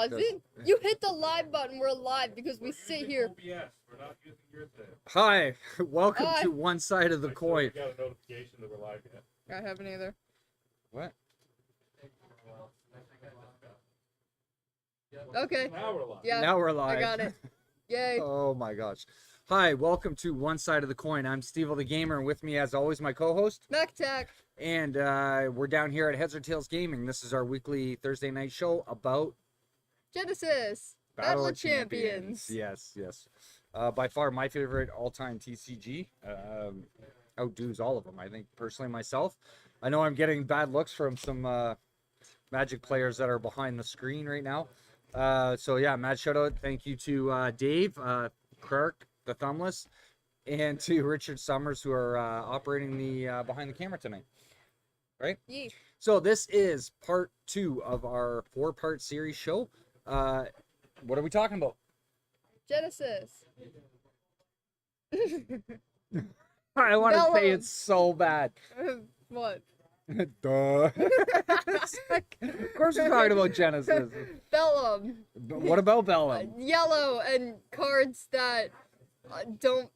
Does it? You hit the live button. We're live because we sit here. OBS. We're not using your thing. Hi, welcome Hi. to One Side of the Coin. We got a notification that we're live yet. I haven't either. What? Okay. Now we're live. Yeah. Now we're live. I got it. Yay. Oh my gosh. Hi, welcome to One Side of the Coin. I'm Steveo The Gamer, and with me, as always, my co-host. Mack-Attack. And we're down here at Heads or Tails Gaming. This is our weekly Thursday night show about Genesis. Battle of Champions. Yes, yes. By far, my favorite all-time TCG. Outdoes all of them, I think, personally, myself. I know I'm getting bad looks from some Magic players that are behind the screen right now. So, yeah, mad shout-out. Thank you to Dave, Kirk, the Thumbless, and to Richard Summers, who are operating the behind the camera tonight. Right? Yee. So this is part 2 of our 4-part series show. What are we talking about? Genesis. I want to say Bellum. it's so bad. What? Duh. Of course we're talking about Genesis. Bellum. But what about Bellum? Yellow and cards that don't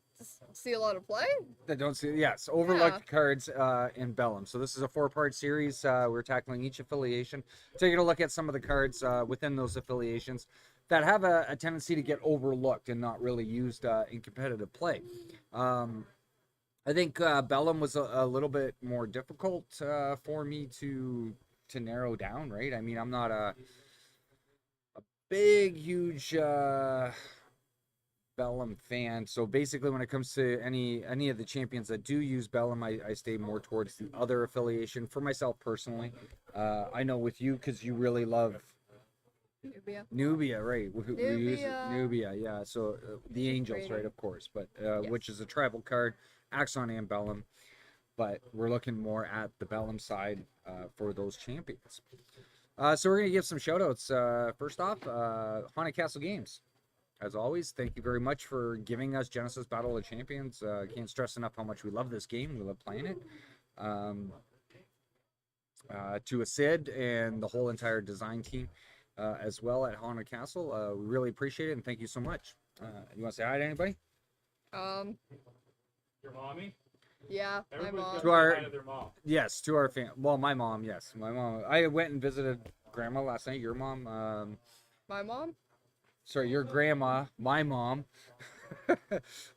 see a lot of play. That don't see, yes, overlooked cards in Bellum. So this is a 4-part series. We're tackling each affiliation, taking a look at some of the cards within those affiliations that have a tendency to get overlooked and not really used in competitive play. I think Bellum was a little bit more difficult for me to narrow down, right? I mean, I'm not a big, huge Bellum fan. So basically, when it comes to any of the champions that do use Bellum, I stay more towards the other affiliation. For myself personally, I know with you, because you really love Nubia, right? We use Nubia, yeah. So the Angels, right, of course, but Yes. which is a tribal card, Axon and Bellum. But we're looking more at the Bellum side for those champions. So we're going to give some shout outs. First off, Haunted Castle Games. As always, thank you very much for giving us Genesis Battle of Champions. Can't stress enough how much we love this game. We love playing it. To Sid and the whole entire design team as well at Haunted Castle. We really appreciate it, and thank you so much. You want to say hi to anybody? Your mommy? Yeah, my Everybody's mom. got To our- to say their mom. Yes, to our fam. Well, my mom, yes. My mom. I went and visited Grandma last night. Your mom. My mom? Sorry, your grandma, my mom,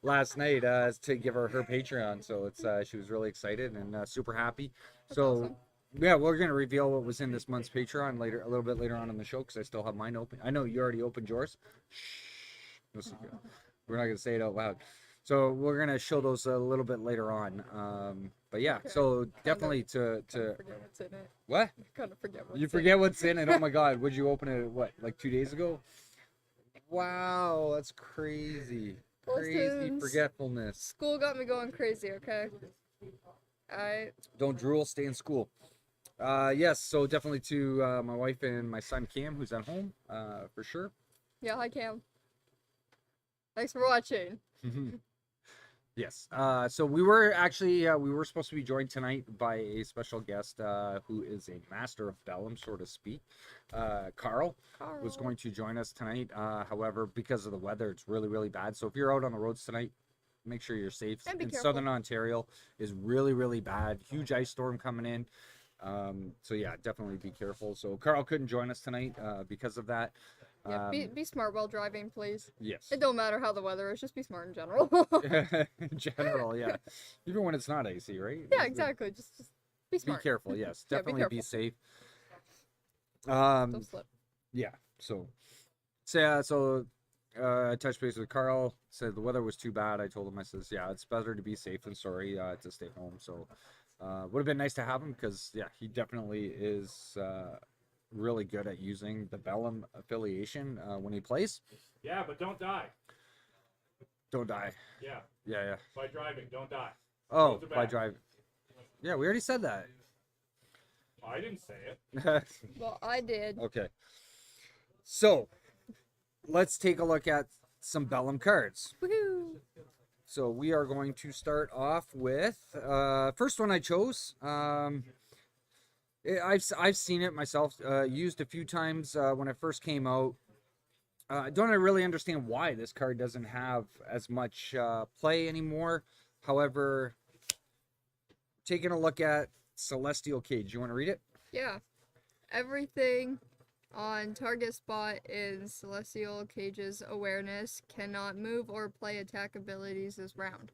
last night to give her Patreon. So it's she was really excited and super happy. So awesome. yeah, we're gonna reveal what was in this month's Patreon later, a little bit later on in the show, because I still have mine open. I know you already opened yours. Shh, no secret. We're not gonna say it out loud. So we're gonna show those a little bit later on. But yeah, Okay. so definitely to Forget what's in it. what? I kind of forget what's You in forget what's in it? Oh my God! Would you open it? What, like 2 days ago? Wow, that's crazy. Crazy Listen, forgetfulness. School got me going crazy, okay? Alright. Don't drool, stay in school. Yes, so definitely to my wife and my son Cam, who's at home, for sure. Yeah, hi Cam. Thanks for watching. Yes. So we were actually we were supposed to be joined tonight by a special guest who is a master of Bellum, so to speak. Carl was going to join us tonight. However, because of the weather, it's really, really bad. So if you're out on the roads tonight, make sure you're safe. And be in careful. Southern Ontario is really, really bad. Huge ice storm coming in. So yeah, definitely be careful. So Carl couldn't join us tonight because of that. Yeah, be smart while driving, please. Yes. It don't matter how the weather is, just be smart in general. In general, yeah. Even when it's not AC, right? Yeah, exactly. Just be Be smart. careful, yes. Yeah, be Definitely be careful. safe. Don't slip. Yeah. So yeah, so I touched base with Carl, said the weather was too bad. I told him, I says, yeah, it's better to be safe than sorry to stay home. So would have been nice to have him, because yeah, he definitely is really good at using the Bellum affiliation when he plays. Yeah, but don't die. Don't die. Yeah, Yeah. by driving, don't die. Oh, Roads are by bad. drive. Yeah, we already said that. I didn't say it. Well, I did. Okay. So, let's take a look at some Bellum cards. Woohoo! So, we are going to start off with, first one I chose, I've seen it myself, used a few times when it first came out. Don't I really understand why this card doesn't have as much play anymore. However, taking a look at Celestial Cage, you want to read it? Yeah. Everything on target spot in Celestial Cage's awareness cannot move or play attack abilities this round.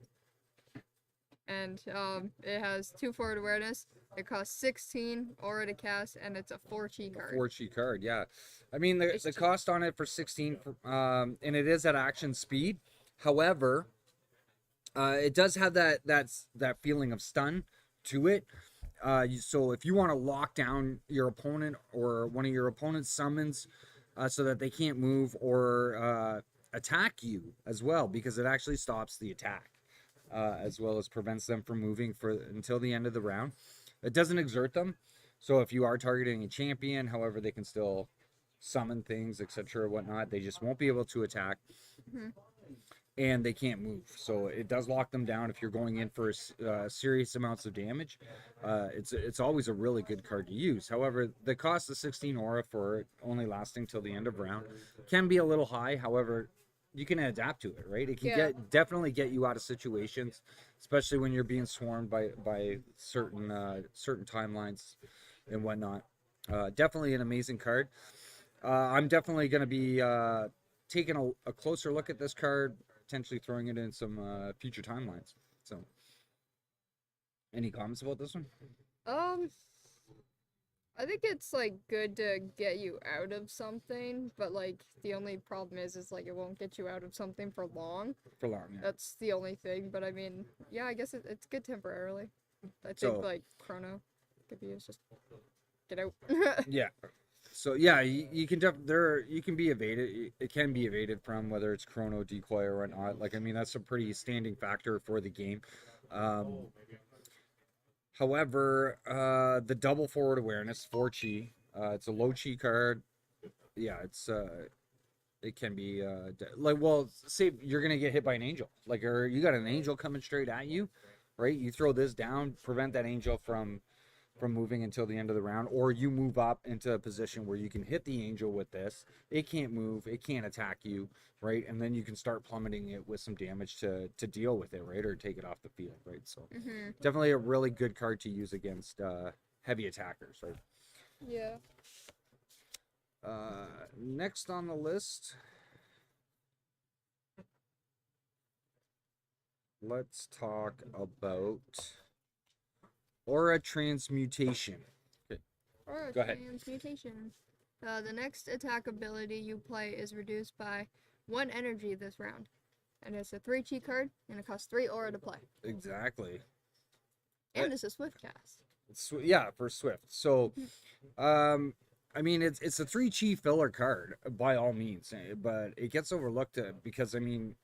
And it has 2 forward awareness. It costs 16 aura to cast, and it's a 4-chi card. 4-chi card, yeah. I mean, the cost on it for 16, and it is at action speed. However, it does have that feeling of stun to it. So if you want to lock down your opponent or one of your opponent's summons so that they can't move or attack you as well, because it actually stops the attack as well as prevents them from moving until the end of the round. It doesn't exert them. So if you are targeting a champion, however, they can still summon things, etc. or whatnot. They just won't be able to attack. And they can't move, so it does lock them down if you're going in for serious amounts of damage. It's always a really good card to use. However, the cost of 16 aura for it only lasting till the end of round can be a little high. However, you can adapt to it, right? It can definitely get you out of situations, especially when you're being swarmed by certain timelines and whatnot. Definitely an amazing card. I'm definitely going to be taking a closer look at this card, potentially throwing it in some future timelines. So, any comments about this one? I think it's like good to get you out of something, but like the only problem is like it won't get you out of something for long. For long, yeah. That's the only thing. But I mean, yeah, I guess it's good temporarily. I think like Chrono could be used, just get out. Yeah. So yeah, you can you can be evaded. It can be evaded from whether it's Chrono, decoy, or whatnot. Like, I mean, that's a pretty standing factor for the game. However, the double forward awareness, 4-chi, it's a low chi card. Yeah, it can be like, well, say you're gonna get hit by an angel, like, or you got an angel coming straight at you, right? You throw this down, prevent that angel from moving until the end of the round, or you move up into a position where you can hit the angel with this. It can't move, it can't attack you, right? And then you can start plummeting it with some damage to deal with it, right? Or take it off the field, right? So definitely a really good card to use against heavy attackers, right? Yeah. Next on the list, let's talk about Aura Transmutation. Okay. Aura Go ahead. Transmutation. The next attack ability you play is reduced by 1 energy this round. And it's a 3-chi card, and it costs 3 aura to play. Exactly. And it's a swift cast. Yeah, for Swift. So, I mean, it's a 3-chi filler card by all means, but it gets overlooked because, I mean,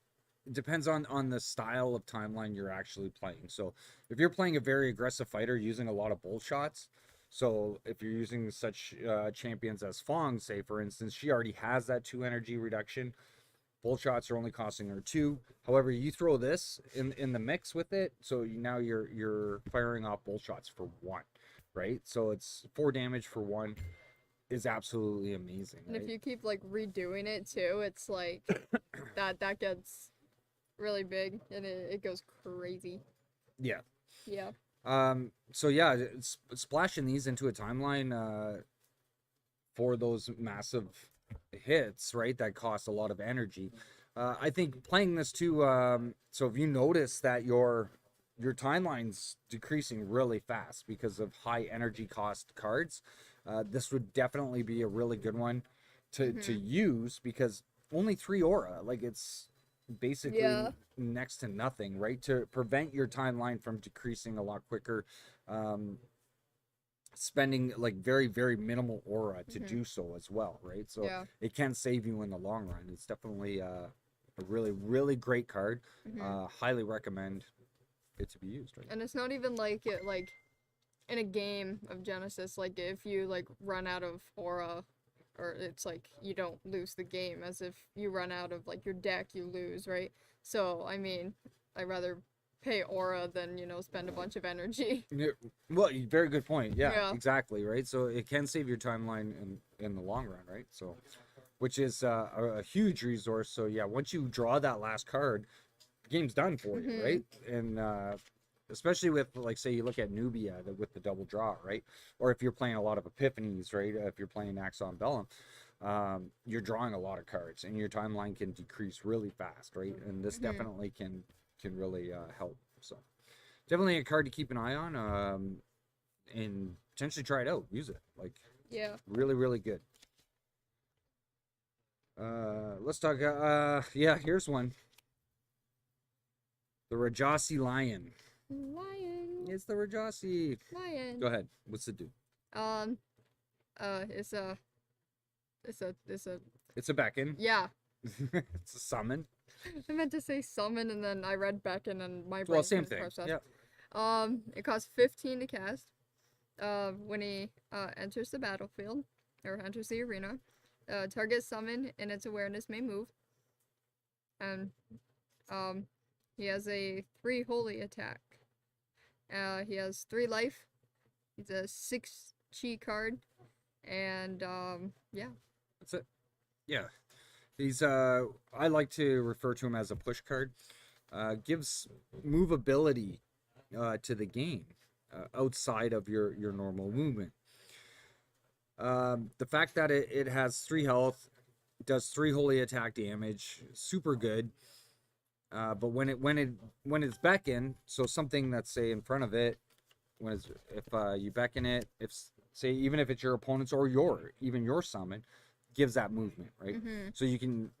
it depends on the style of timeline you're actually playing. So if you're playing a very aggressive fighter using a lot of bolt shots, so if you're using such champions as Fong, say for instance, she already has that 2 energy reduction. Bolt shots are only costing her 2. However, you throw this in the mix with it, so now you're firing off bolt shots for 1, right? So it's 4 damage for 1. Is absolutely amazing. And right? if you keep like redoing it too, it's like that gets really big and it goes crazy. Yeah. Yeah. So yeah, splashing these into a timeline for those massive hits, right? That cost a lot of energy. I think playing this too. So if you notice that your timeline's decreasing really fast because of high energy cost cards, this would definitely be a really good one to use, because only 3 aura, like, it's basically next to nothing, right? To prevent your timeline from decreasing a lot quicker, spending like very, very minimal aura to do so as well, right? So it can save you in the long run. It's definitely a really, really great card. Highly recommend it to be used, right? And it's not even like it, like in a game of Genesis, like if you like run out of aura, or it's like you don't lose the game. As if you run out of like your deck, you lose, right? So I mean, I'd rather pay aura than, you know, spend a bunch of energy. Yeah, well, very good point. Yeah, Yeah. exactly, right? So it can save your timeline in the long run, right? So, which is a huge resource. So yeah, once you draw that last card, the game's done for you, right? And especially with, like, say you look at Nubia with the double draw, right? Or if you're playing a lot of Epiphanies, right? If you're playing Axon Bellum, you're drawing a lot of cards, and your timeline can decrease really fast, right? And this definitely can really help. So definitely a card to keep an eye on, and potentially try it out, use it, like, Yeah. really good. Let's talk. Yeah, here's one. The Rajasi Lion. Lion. It's the Rajasi. Lion. Go ahead. What's it do? It's a It's a beckon. yeah. It's a summon. I meant to say summon, and then I read beckon, and my brain Well, same couldn't thing. process. Yeah. It costs 15 to cast. When he enters the battlefield or enters the arena, target summon and its awareness may move. And he has a 3 holy attack. He has 3 life. He's a 6 chi card, and yeah. That's it. Yeah. He's I like to refer to him as a push card. Gives movability to the game outside of your normal movement. The fact that it has 3 health, does 3 holy attack damage, super good. But when it's beckon, so something that's, say, in front of it, if you beckon it, even if it's your opponent's or your summon, gives that movement, right? So you can,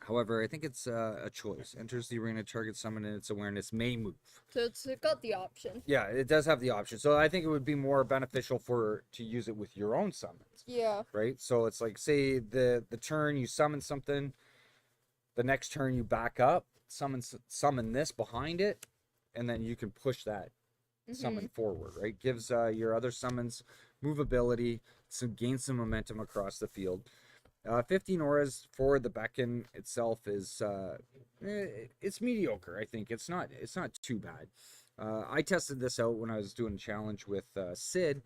however, I think it's a choice. Enters the arena, target summon, and its awareness may move. So it's got the option. Yeah, it does have the option. So I think it would be more beneficial to use it with your own summons. Yeah. Right? So it's like, say the turn you summon something, the next turn you back up, summon this behind it, and then you can push that summon forward, right? Gives your other summons movability, gain some momentum across the field. 15 auras for the beacon itself is it's mediocre. I think it's not too bad. I tested this out when I was doing a challenge with Sid,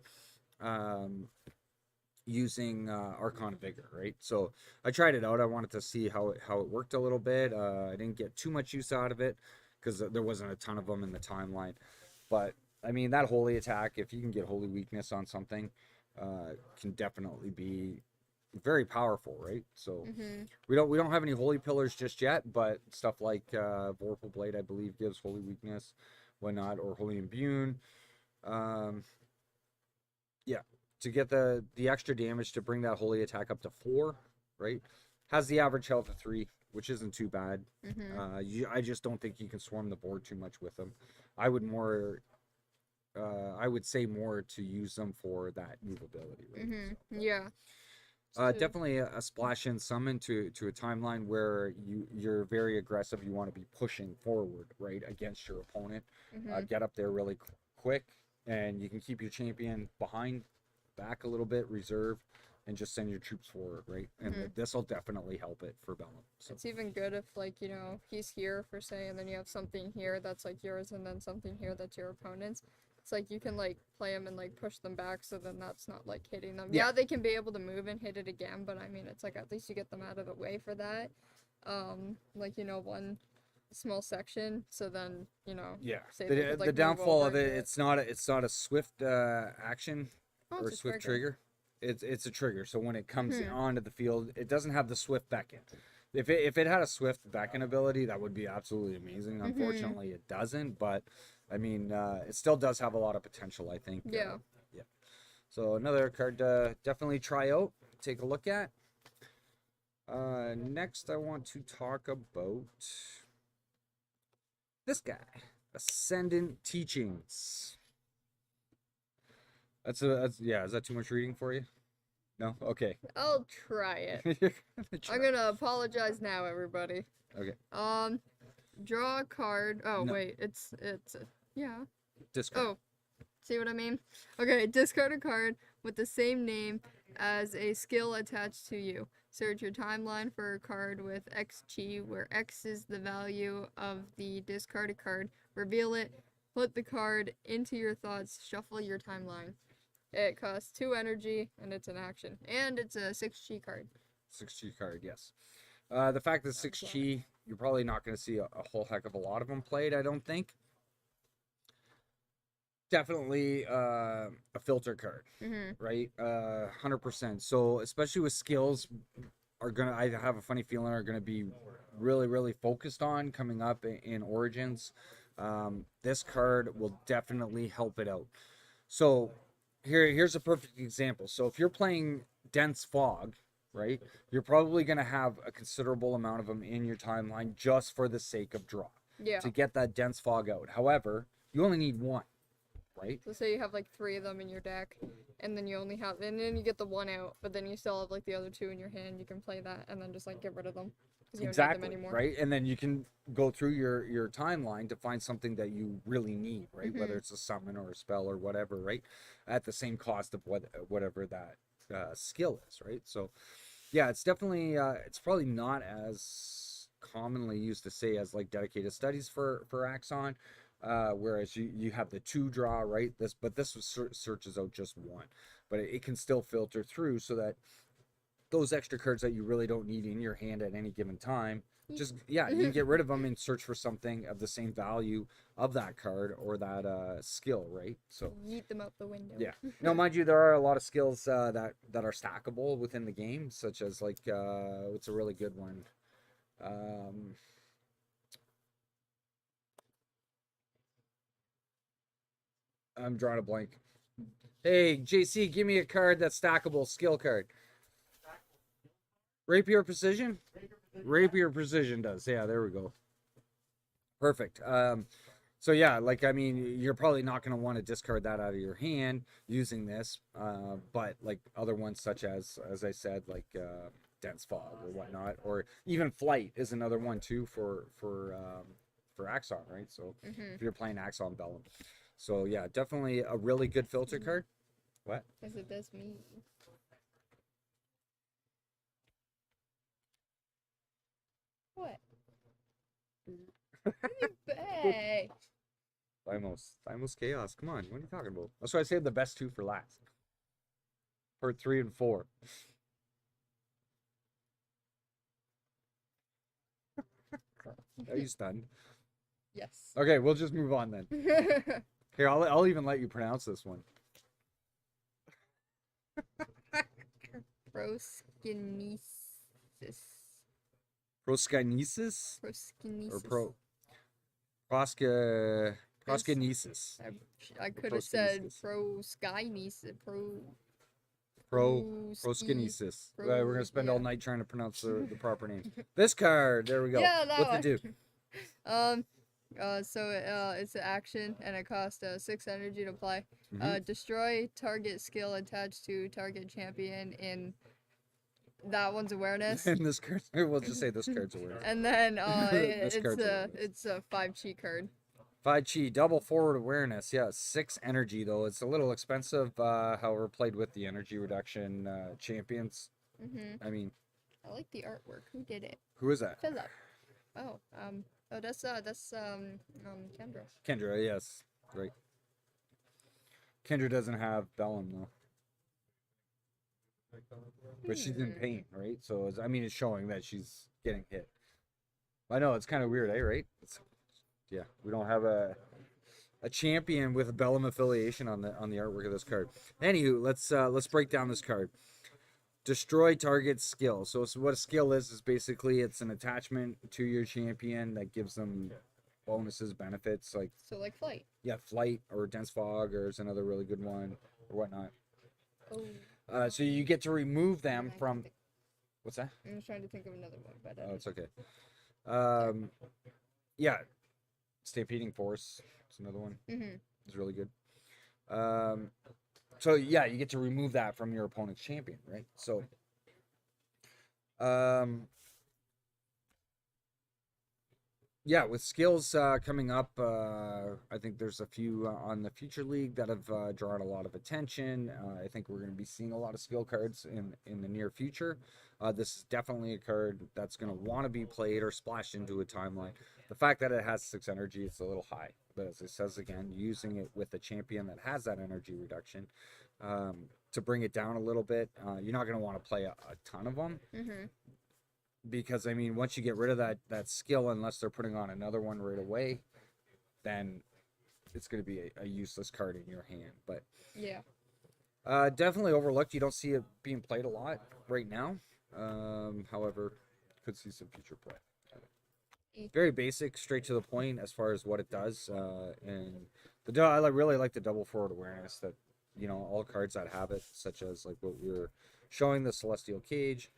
using Archon Vigor, right? So I tried it out. I wanted to see how it worked a little bit. I didn't get too much use out of it because there wasn't a ton of them in the timeline. But I mean, that holy attack, if you can get holy weakness on something, can definitely be very powerful, right? So we don't have any holy pillars just yet, but stuff like Vorpal Blade, I believe, gives holy weakness, whatnot, or holy imbue. Yeah, to get the extra damage to bring that holy attack up to 4, right? Has the average health of 3, which isn't too bad. I just don't think you can swarm the board too much with them. I would say more to use them for that movability, right? So, Yeah. definitely a splash in summon to a timeline where you're very aggressive. You want to be pushing forward, right, against your opponent. Get up there really quick, and you can keep your champion back a little bit, reserve, and just send your troops forward, right? And this will definitely help it for Bellum. So. It's even good if, like, you know, he's here for, say, and then you have something here that's like yours, and then something here that's your opponent's. It's like you can, like, play them and, like, push them back, so then that's not, like, hitting them. Yeah, they can be able to move and hit it again, but I mean, it's like at least you get them out of the way for that. Like, you know, one small section, so then, you know. Yeah. Say they could, like, The move downfall over of it, it's not a swift action or it's a swift trigger. It's a trigger. So when it comes onto the field, it doesn't have the swift beckon. If it had a swift beckon ability, that would be absolutely amazing. Unfortunately, it doesn't. But I mean, it still does have a lot of potential, I think. Yeah. Yeah. So another card to definitely try out, take a look at. Next, I want to talk about this guy, Ascendant Teachings. That's yeah. Is that too much reading for you? No. Okay. I'll try it. I'm gonna apologize now, everybody. Okay. Draw a card. Oh No. wait, it's yeah. Discard. Oh, see what I mean? Okay, discard a card with the same name as a skill attached to you. Search your timeline for a card with X chi, where X is the value of the discarded card, reveal it, put the card into your thoughts, shuffle your timeline. It costs 2 energy, and it's an action. And it's a 6 chi card. 6 chi card, yes. The fact that 6 chi, you're probably not going to see a whole heck of a lot of them played, I don't think. Definitely a filter card, right? 100%. So especially with skills, I have a funny feeling are gonna be really focused on coming up in Origins. This card will definitely help it out. So here's a perfect example. So if you're playing Dense Fog, right, you're probably gonna have a considerable amount of them in your timeline just for the sake of draw. Yeah. To get that Dense Fog out. However, you only need one. Right? So say you have like 3 of them in your deck, and then you then you get the 1 out, but then you still have like the other 2 in your hand. You can play that and then just like get rid of them because you don't need them anymore. Right? And then you can go through your timeline to find something that you really need, right? Whether it's a summon or a spell or whatever, right? At the same cost of whatever that skill is, right? So yeah, it's definitely it's probably not as commonly used to say as like dedicated studies for Axon. Whereas you have the 2 draw, right? This searches out just 1, but it can still filter through so that those extra cards that you really don't need in your hand at any given time, just you can get rid of them and search for something of the same value of that card or that skill, right? So yeet them out the window. Yeah. Now, mind you, there are a lot of skills that are stackable within the game, such as like what's a really good one. I'm drawing a blank. Hey, JC, give me a card that's stackable, skill card. Rapier Precision? Rapier Precision does. Yeah, there we go. Perfect. So yeah, like, I mean, you're probably not going to want to discard that out of your hand using this, but like other ones such as I said, like Dense Fog or whatnot, or even Flight is another one too for Axon, right? So if you're playing Axon Bellum. So yeah, definitely a really good filter card. What? Because it does me. What? Hey. Thymos Chaos. Come on, what are you talking about? That's why I saved the best 2 for last. For 3 and 4. Are you stunned? Yes. Okay, we'll just move on then. Here, I'll even let you pronounce this one. Proskinesis. Proskinesis? Proskinesis. Or proskinesis. I could have said proskinesis. Proskinesis. We're gonna spend all night trying to pronounce the proper name. This card, there we go. Yeah, that What's one. it do? It's an action and it costs 6 energy to play. Destroy target skill attached to target champion in that one's awareness. And this card, we'll just say this card's awareness. And then This card's it's a 5 chi card. 5 chi, double forward awareness. Yeah, 6 energy though. It's a little expensive. However, played with the energy reduction champions. I mean, I like the artwork. Who did it? who is that? Philip. Oh, that's Kendra. Kendra, yes, right. Kendra doesn't have Bellum though, but she's in pain, right? So I mean, it's showing that she's getting hit. I know it's kind of weird, right? Yeah, we don't have a champion with a Bellum affiliation on the artwork of this card. Anywho, let's break down this card. Destroy target skill. So what a skill is basically it's an attachment to your champion that gives them bonuses, benefits, like Flight. Yeah, Flight or Dense Fog, or is another really good one or whatnot. Oh. So you get to remove them from. What's that? I'm just trying to think of another one, but Oh, it's okay. Yeah, Stampeding Force. It's another one. It's really good. So yeah, you get to remove that from your opponent's champion, right? So, yeah, with skills coming up, I think there's a few on the Future League that have drawn a lot of attention. I think we're going to be seeing a lot of skill cards in the near future. This is definitely a card that's going to want to be played or splashed into a timeline. The fact that it has 6 energy, it's a little high, but as it says again, using it with a champion that has that energy reduction to bring it down a little bit. You're not going to want to play a ton of them. Because, I mean, once you get rid of that skill, unless they're putting on another one right away, then it's going to be a useless card in your hand. But yeah, definitely overlooked. You don't see it being played a lot right now. However, could see some future play. Very basic, straight to the point as far as what it does. And I really like the double forward awareness that, you know, all cards that have it, such as like what we were showing, the Celestial Cage.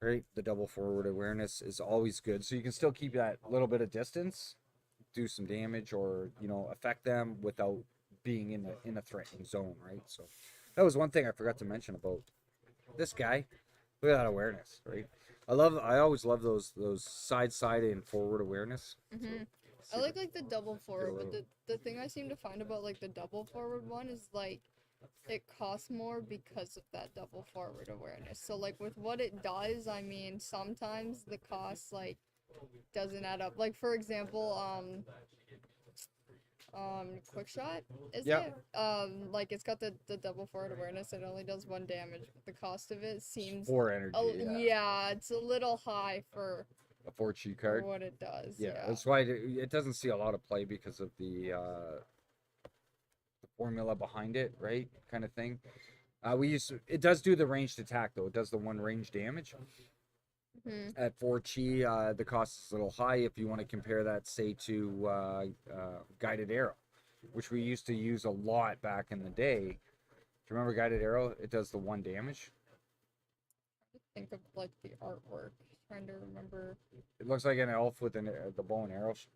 Right, the double forward awareness is always good, so you can still keep that little bit of distance, do some damage, or, you know, affect them without being in a threatening zone, right? So that was one thing I forgot to mention about this guy. Look at that awareness, right? I always love those side and forward awareness. I like the double forward, but the thing I seem to find about like the double forward one is like it costs more because of that double forward awareness. So like with what it does, I mean, sometimes the cost like doesn't add up. Like for example, quick shot is it? Like it's got the double forward awareness. It only does 1 damage. But the cost of it seems 4 energy. Yeah, it's a little high for a 4 cheat card. For what it does. Yeah, that's why it doesn't see a lot of play because of the formula behind it, right? Kind of thing. It does do the ranged attack though. It does the 1 range damage. At 4 chi, the cost is a little high if you want to compare that, say, to guided arrow, which we used to use a lot back in the day. Do you remember guided arrow? It does the 1 damage. Think of like the artwork. Trying to remember. It looks like an elf with the bow and arrows.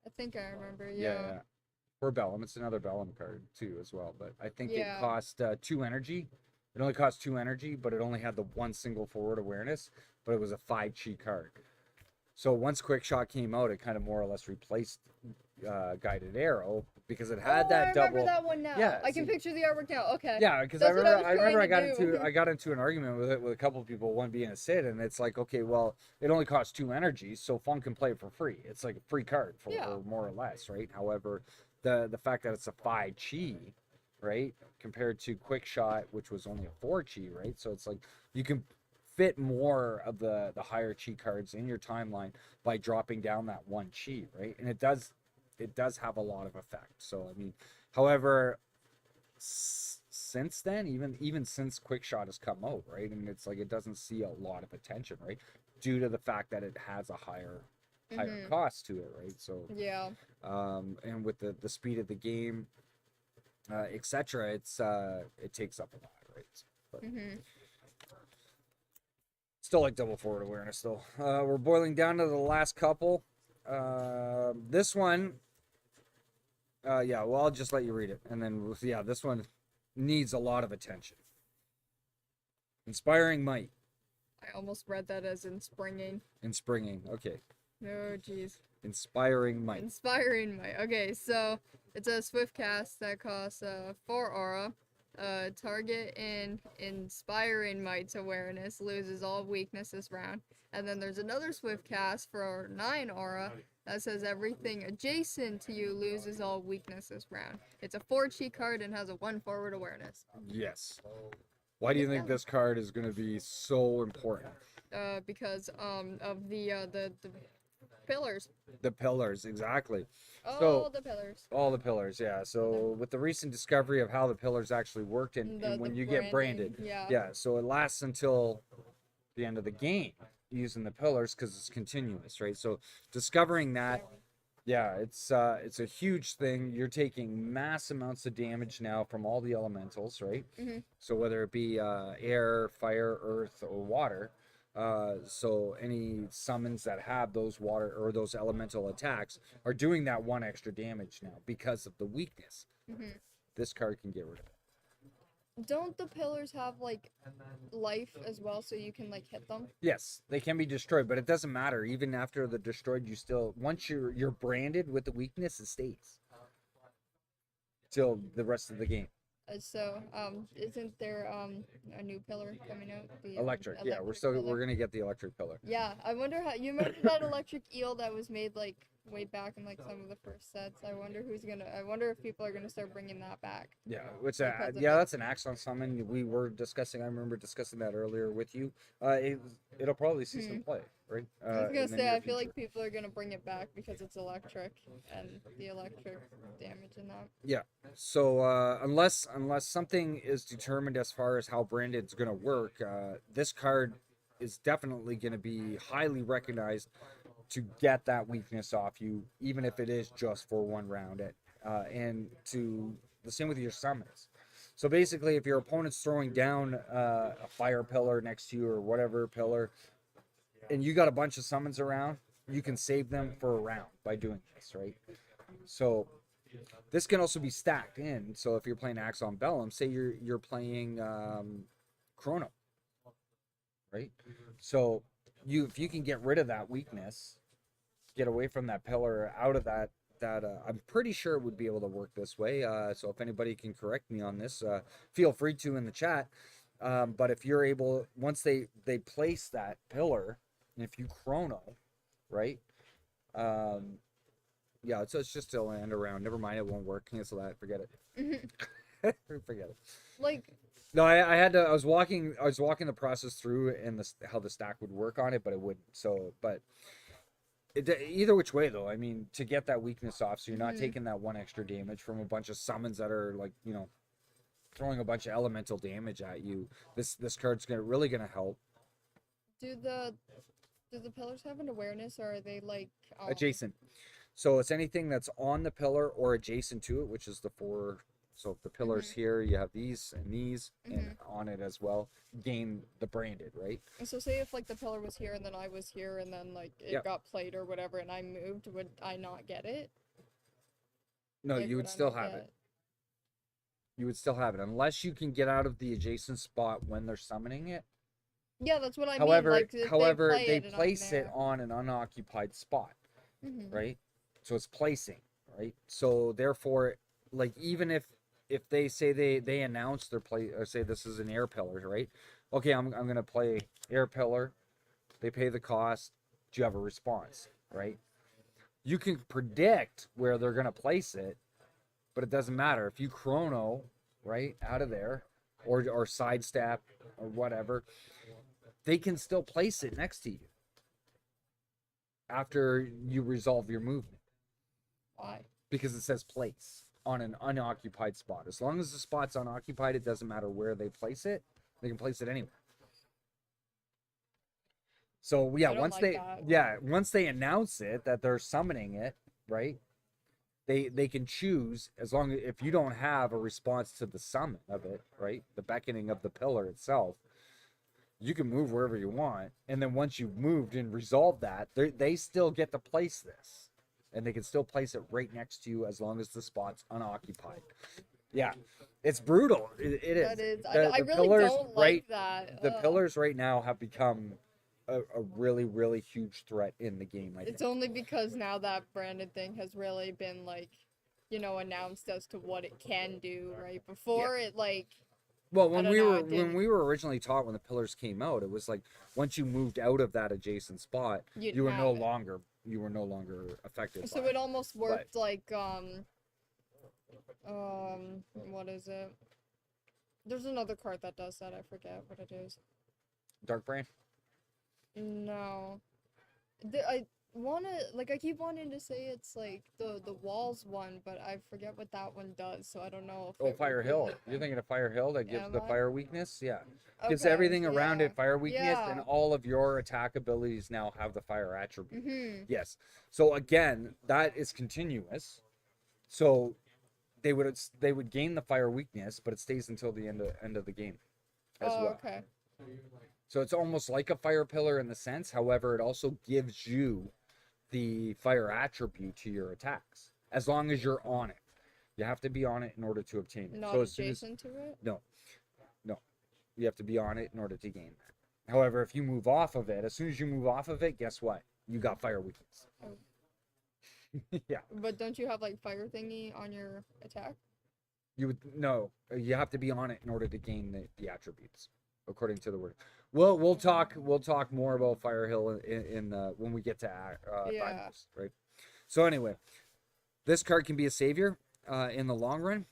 I think I remember. Yeah. For Bellum, it's another Bellum card too as well. But I think it cost 2 energy. It only cost 2 energy, but it only had the 1 single forward awareness. But it was a 5 chi card. So once Quick Shot came out, it kind of more or less replaced Guided Arrow because it had that double. I remember that one now. Yeah, I can picture the artwork now. Okay. Yeah, because I remember I got into an argument with it with a couple of people, one being a Sid, and it's like, okay, well, it only costs 2 energies, so Fun can play it for free. It's like a free card for more or less, right? However, the fact that it's a 5 chi, right, compared to Quick Shot, which was only a 4 chi, right? So it's like you can fit more of the higher chi cards in your timeline by dropping down that 1 chi, right? And it does have a lot of effect. So I mean, however, since then, even since Quick Shot has come out, right, and it's like it doesn't see a lot of attention, right, due to the fact that it has a higher cost to it, right? So and with the speed of the game, etc., it takes up a lot, right? But, still like double forward awareness though. We're boiling down to the last couple. This one, well, I'll just let you read it, and then this one needs a lot of attention. Inspiring Might. I almost read that as Inspringing. Inspringing, okay. Oh, jeez. Inspiring Might. Inspiring Might. Okay, so it's a swift cast that costs 4 aura. Target in Inspiring Might's awareness loses all weakness this round. And then there's another swift cast for 9 aura that says everything adjacent to you loses all weakness this round. It's a 4 chi card and has a 1 forward awareness. Yes. Why do you think this card is going to be so important? Because of the pillars. The pillars, exactly. All the pillars. All the pillars, yeah. So with the recent discovery of how the pillars actually worked and when you get branded, so it lasts until the end of the game using the pillars because it's continuous, right? So discovering that, it's a huge thing. You're taking mass amounts of damage now from all the elementals, right? So whether it be air, fire, earth, or water. So any summons that have those water or those elemental attacks are doing that 1 extra damage now because of the weakness. This card can get rid of it. Don't the pillars have like life as well, so you can like hit them? Yes, they can be destroyed, but it doesn't matter. Even after the destroyed, you still once you're branded with the weakness, it stays till the rest of the game. So, isn't there a new pillar coming out? The electric. Yeah, we're gonna get the electric pillar. Yeah, I wonder how you remember that electric eel that was made like way back in like some of the first sets. I wonder if people are gonna start bringing that back. Yeah, which Because of yeah, it. that's an Axon summon. We were discussing. I remember discussing that earlier with you. It'll probably see some play, right? I was gonna in the say, near I feel future. like people are gonna bring it back because it's electric and the electric damage in that. Yeah. So unless something is determined as far as how branded's gonna work, this card is definitely gonna be highly recognized to get that weakness off you, even if it is just for one round. And to the same with your summons. So basically, if your opponent's throwing down a fire pillar next to you or whatever pillar, and you got a bunch of summons around, you can save them for a round by doing this, right? So this can also be stacked in. So if you're playing Axon Bellum, say you're playing Chrono, right? So if you can get rid of that weakness, get away from that pillar, out of that I'm pretty sure it would be able to work this way. So if anybody can correct me on this, feel free to in the chat. But if you're able, once they place that pillar, and if you Chrono, right? Yeah, it's just a land around. Never mind, it won't work. Cancel that. Forget it. Forget it. Like, No, I had to. I was walking the process through and how the stack would work on it, but it wouldn't. So, but either which way though, I mean, to get that weakness off, so you're not taking that one extra damage from a bunch of summons that are like, you know, throwing a bunch of elemental damage at you. This card's really gonna help. do the pillars have an awareness, or are they like Adjacent. So it's anything that's on the pillar or adjacent to it, which is the four. So if the pillars here, you have these and these, and on it as well. Gain the branded, right? So say if like the pillar was here and then I was here and then like it got played or whatever and I moved, would I not get it? No, Like, you would I still not have get it. You would still have it unless you can get out of the adjacent spot when they're summoning it. Yeah, that's what I However, mean. Like, if they and I'm place it there. on an unoccupied spot, Mhm. right? So it's placing, right? So therefore, like even if they say they announce their play or say this is an air pillar, right? Okay, I'm gonna play air pillar. They pay the cost. Do you have a response, right? You can predict where they're gonna place it, but it doesn't matter if you Chrono right out of there, or sidestep or whatever. They can still place it next to you after you resolve your movement. Why? Because it says place on an unoccupied spot. As long as the spot's unoccupied, it doesn't matter where they place it. They can place it anywhere. So yeah, I don't like that. once they announce it that they're summoning it, right? They can choose, as long as if you don't have a response to the summon of it, right? The beckoning of the pillar itself, you can move wherever you want. And then once you've moved and resolved that, they still get to place this. And they can still place it right next to you as long as the spot's unoccupied. Yeah, it's brutal. It is. That is. The I really pillars don't like that. The pillars right now have become a really, really huge threat in the game. I think. It's only because now that branded thing has really been like, you know, announced as to what it can do. Right before it like. Well, I when don't we know, were it didn't- originally taught when the pillars came out, it was like once you moved out of that adjacent spot, You'd you were no have it. longer affected. So by it almost worked But- like what is it? There's another card that does that. I forget what it is. Dark Brain. No. I keep wanting to say it's like the walls one, but I forget what that one does, so I don't know if Oh, it would Fire be Hill. like You're that. thinking of Fire Hill that gives Am the I? fire weakness? Yeah. Gives Okay, everything around yeah. it fire weakness, and Yeah. all of your attack abilities now have the fire attribute. Mhm. Yes. So again, that is continuous. So they would gain the fire weakness, but it stays until the end of the game as Oh, well. okay. So it's almost like a fire pillar in the sense. However, it also gives you the fire attribute to your attacks as long as you're on it. You have to be on it in order to obtain it. Not So as soon as adjacent to it? no, you have to be on it in order to gain that. However, if you move off of it, as soon as you move off of it, guess what? You got fire weakness. Oh. Yeah, But don't you have like fire thingy on your attack? you would no. You have to be on it in order to gain the attributes, according to the word. We'll talk more about Fire Hill in when we get to Yeah. finals, right? So anyway, this card can be a savior in the long run.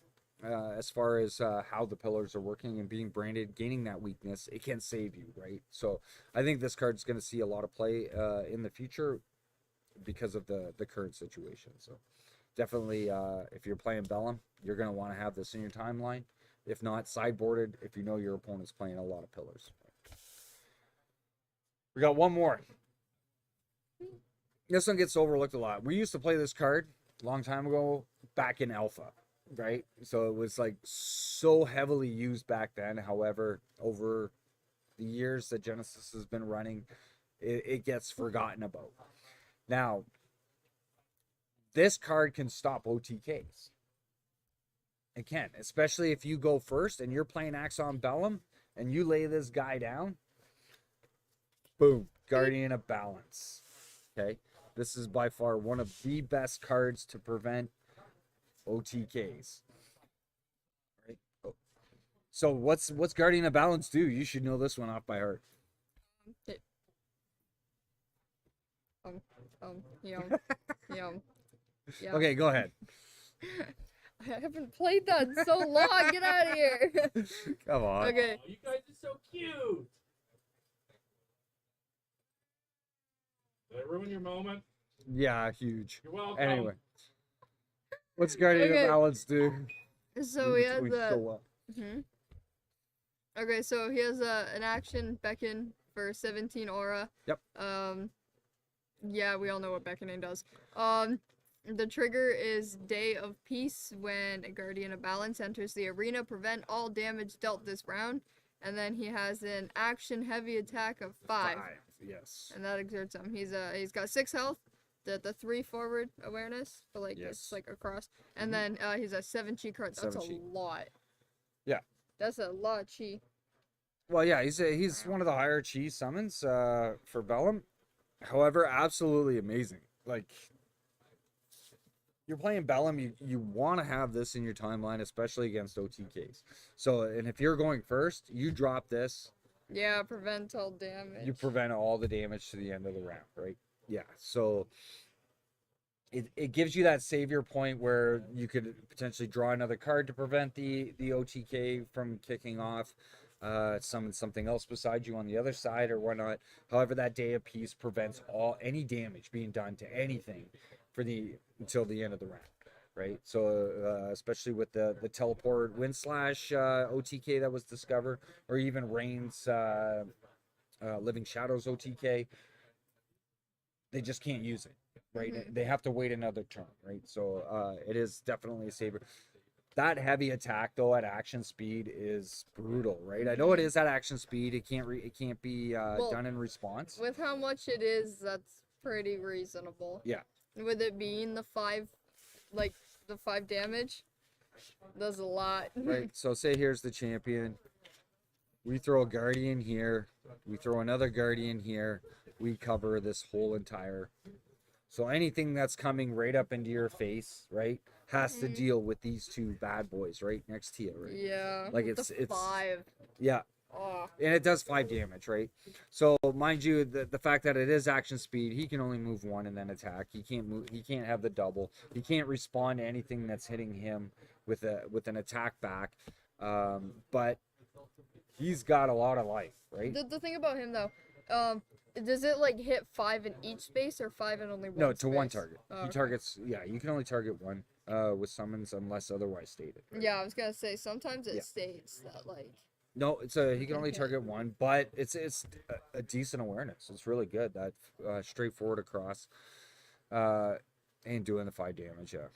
As far as how the pillars are working and being branded, gaining that weakness, it can save you, right? So I think this card's going to see a lot of play in the future because of the current situation. So definitely, if you're playing Bellum, you're going to want to have this in your timeline. If not, sideboarded if you know your opponent's playing a lot of pillars. We got one more. This one gets overlooked a lot. We used to play this card a long time ago back in Alpha, right? So it was like so heavily used back then. However, over the years that Genesis has been running, it gets forgotten about. Now, this card can stop OTKs. It can, especially if you go first and you're playing Axon Bellum and you lay this guy down. Boom, Guardian of Balance. Okay, this is by far one of the best cards to prevent OTKs. Right. Oh. So what's Guardian of Balance do? You should know this one off by heart. Yum. Yeah. Okay, go ahead. I haven't played that in so long. Get out of here. Come on. Okay. Oh, you guys are so cute. Did I ruin your moment? Yeah, huge. You're welcome. Anyway, what's Guardian Okay. of Balance do? So he has We a. go well. Okay, so he has an action beckon for 17 aura. Yep. Yeah, we all know what beckoning does. The trigger is Day of Peace. When a Guardian of Balance enters the arena, prevent all damage dealt this round. And then he has an action heavy attack of 5. Yes. And that exerts him. He's got 6 health, the 3 forward awareness, but like Yes. it's like across. And then he's a 7 chi card. That's 7 a chi. lot. Yeah. That's a lot of chi. Well, yeah, he's one of the higher chi summons for Bellum. However, absolutely amazing. Like, you're playing Bellum, you want to have this in your timeline, especially against OTKs. So, and if you're going first, you drop this. Yeah, prevent all damage. You prevent all the damage to the end of the round, right? Yeah. So it gives you that savior point where you could potentially draw another card to prevent the OTK from kicking off. Summon something else beside you on the other side or whatnot. However, that Day of Peace prevents any damage being done to anything until the end of the round, right? So especially with the teleport wind slash OTK that was discovered, or even Rain's Living Shadows OTK, they just can't use it, right? They have to wait another turn, right? So it is definitely a saver. That heavy attack though at action speed is brutal, right? I know it is at action speed. It can't be done in response. With how much it is, that's pretty reasonable. Yeah. With it being the 5 damage, does a lot. Right. So say here's the champion. We throw a guardian here. We throw another guardian here. We cover this whole entire. So anything that's coming right up into your face, right, has to deal with these two bad boys right next to you, right? Yeah. Like with it's the 5. Yeah. Oh. And it does 5 damage, right? So mind you, the fact that it is action speed, he can only move 1 and then attack. He can't move. He can't have the double. He can't respond to anything that's hitting him with an attack back. But he's got a lot of life, right? The thing about him though, does it like hit 5 in each space or 5 in only one? No, to space? one target. Oh, He okay. targets. Yeah, you can only target one with summons unless otherwise stated. Right? Yeah, I was gonna say sometimes it Yeah. states that like. No, he can only target one, but it's a decent awareness. It's really good. That straightforward across, and doing the 5 damage. Yeah,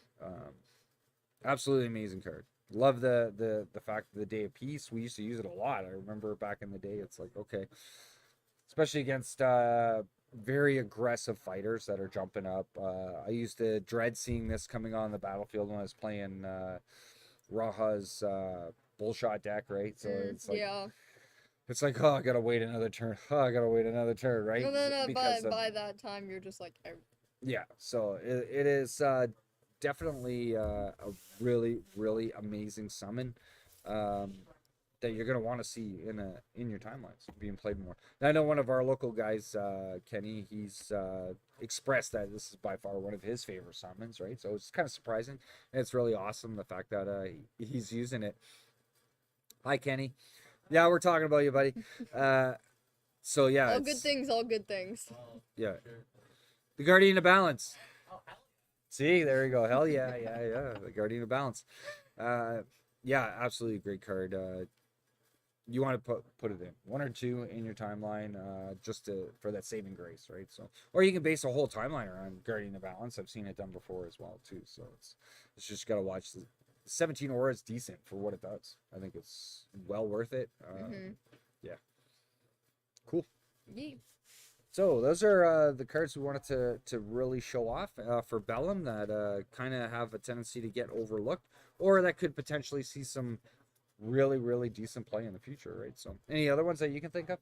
absolutely amazing card. Love the fact of the Day of Peace. We used to use it a lot. I remember back in the day. It's like, okay, especially against very aggressive fighters that are jumping up. I used to dread seeing this coming on the battlefield when I was playing Raja's bullshot deck, right? So it's like, yeah. it's like, oh, I gotta wait another turn. Oh, I gotta wait another turn, right? No. Because By that time, you're just like. yeah. So it is definitely a really, really amazing summon. that you're gonna want to see in your timelines being played more. And I know one of our local guys, Kenny, he's expressed that this is by far one of his favorite summons, right? So it's kind of surprising, and it's really awesome the fact that he's using it. Hi, Kenny. Yeah, we're talking about you, buddy. So yeah, All good things, all good things. Yeah, the Guardian of Balance. See, there you go. Hell yeah, yeah. The Guardian of Balance. Yeah, absolutely great card. You want to put it in 1 or 2 in your timeline, just for that saving grace, right? So, or you can base a whole timeline around Guardian of Balance. I've seen it done before as well too. So it's just gotta watch the 17 aura is decent for what it does. I think it's well worth it. Yeah, cool. Yeah. So those are the cards we wanted to really show off for Bellum that kind of have a tendency to get overlooked, or that could potentially see some really, really decent play in the future, right? So any other ones that you can think of?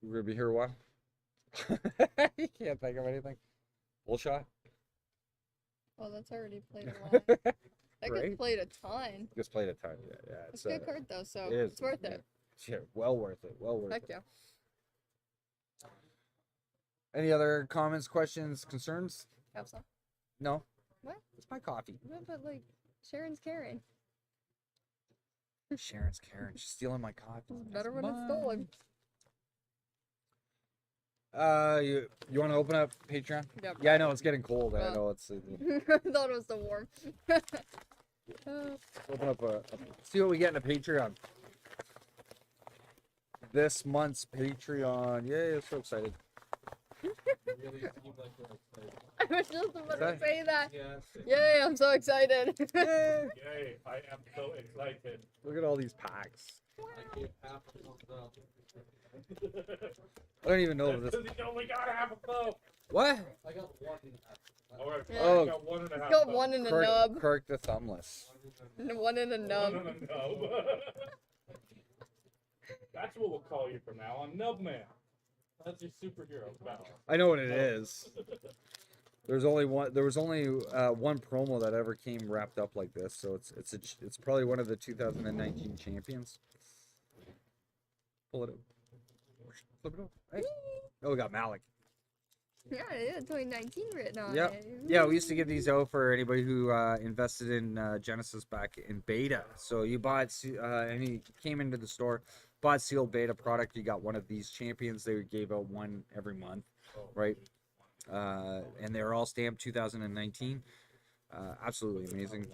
We're gonna be here a while. You can't think of anything. Bullshot. Well, that's already played a lot. That Right? gets played a ton. Just played a ton. Yeah. It's a good card though, so it is, it's worth yeah. it. Yeah, well worth it. Well worth Heck it. yeah. Any other comments, questions, concerns? Have some. No. What? It's my coffee. Yeah, but like, Sharon's Karen. Sharon's Karen. She's stealing my coffee. It's better when it's stolen. You want to open up Patreon? Yep. Yeah, I know it's getting cold. I know it's. I thought it was the warm. Open up see what we get in a Patreon. This month's Patreon. Yay! I'm so excited. Really seem like you're excited. I was just about to say that. Yes. Yay, I'm so excited. Yay! Yay, I am so excited. Look at all these packs. I gave half of them out. I don't even know this. Because he only got half a bow. What? I got 1 and a half. Alright, Yeah. Oh. I got 1 and a half. Got bow. one in a nub. Kirk the Thumbless. And one in a nub. One and a nub. That's what we'll call you from now on, Nub Man. That's your superhero battle. I know what it is. There was only one promo that ever came wrapped up like this, so it's probably one of the 2019 champions. Pull it up. Flip it up. Hey. Oh, we got Malik. Yeah, it is 2019 written on Yep. it. Yeah, we used to give these out for anybody who invested in Genesis back in beta. So you bought, and he came into the store, bought sealed beta product. You got one of these champions. They gave out one every month, right? And they're all stamped 2019. Absolutely amazing.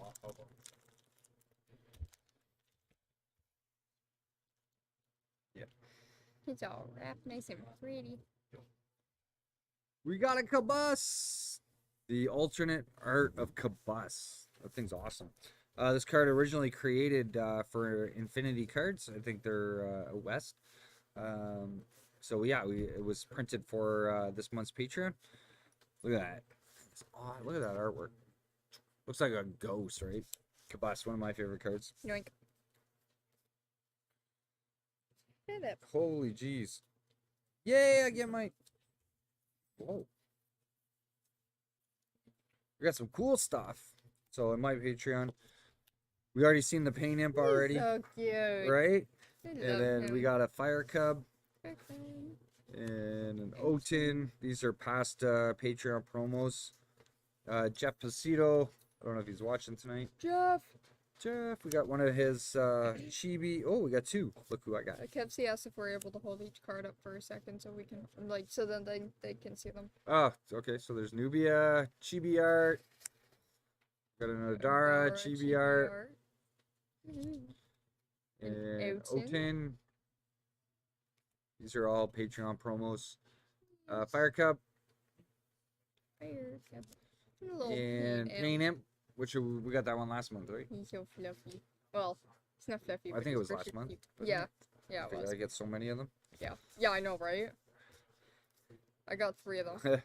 Yeah. It's all wrapped nice and pretty. We got a Kabus. The alternate art of Kabus. That thing's awesome. This card originally created for Infinity cards. I think they're West. So yeah, it was printed for this month's Patreon. Look at that. It's odd. Look at that artwork. Looks like a ghost, right? Kabus, one of my favorite cards. Yoink. Hit it. Holy jeez. Yay, I get my... Whoa. We got some cool stuff. So in my Patreon, we already seen the Pain Imp already, So cute. right? I And love then him. we got a Fire Cub Frickin'. and an Otin. These are past Patreon promos. Jeff Placido. I don't know if he's watching tonight. Jeff. Jeff, we got one of his Chibi. Oh, we got 2. Look who I got. Kepsi asked if we're able to hold each card up for a second so we can, like, so then they can see them. Oh, okay. So there's Nubia, Chibi art. Got an Odara, Chibi art, Mhm. and Otin. Otin. These are all Patreon promos. Fire Cup Fire Cup. And a little and Pain Pain Imp, which we got that one last month, right? He's so fluffy. Well, it's not fluffy. I but think it he's was pretty last month, cute. wasn't Yeah. it? Yeah, I it figured was. I get so many of them. Yeah. Yeah, I know, right? I got 3 of them.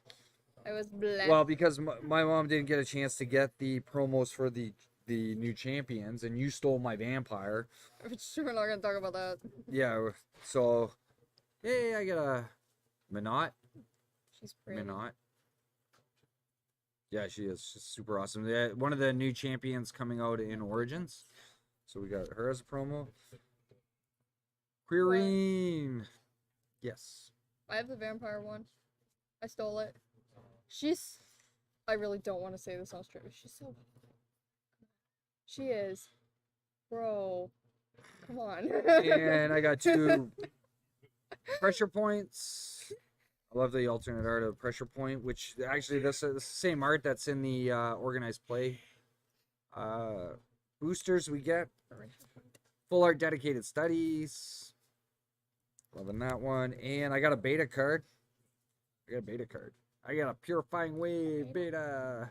I was blessed. Well, because my mom didn't get a chance to get the promos for the new champions, and you stole my vampire. We're not gonna talk about that. Yeah, so hey, I get a Minot. She's pretty. Minot. Yeah, she is. She's super awesome. Yeah, one of the new champions coming out in Origins. So we got her as a promo. Quirine. Yes. I have the vampire one. I stole it. She's. I really don't want to say this on stream. She's so. She is. Bro. Come on. And I got 2 pressure points. I love the alternate art of pressure point, which actually this is the same art that's in the organized play boosters we get. Full art dedicated studies. Loving that one. And I got a beta card. I got a purifying wave beta.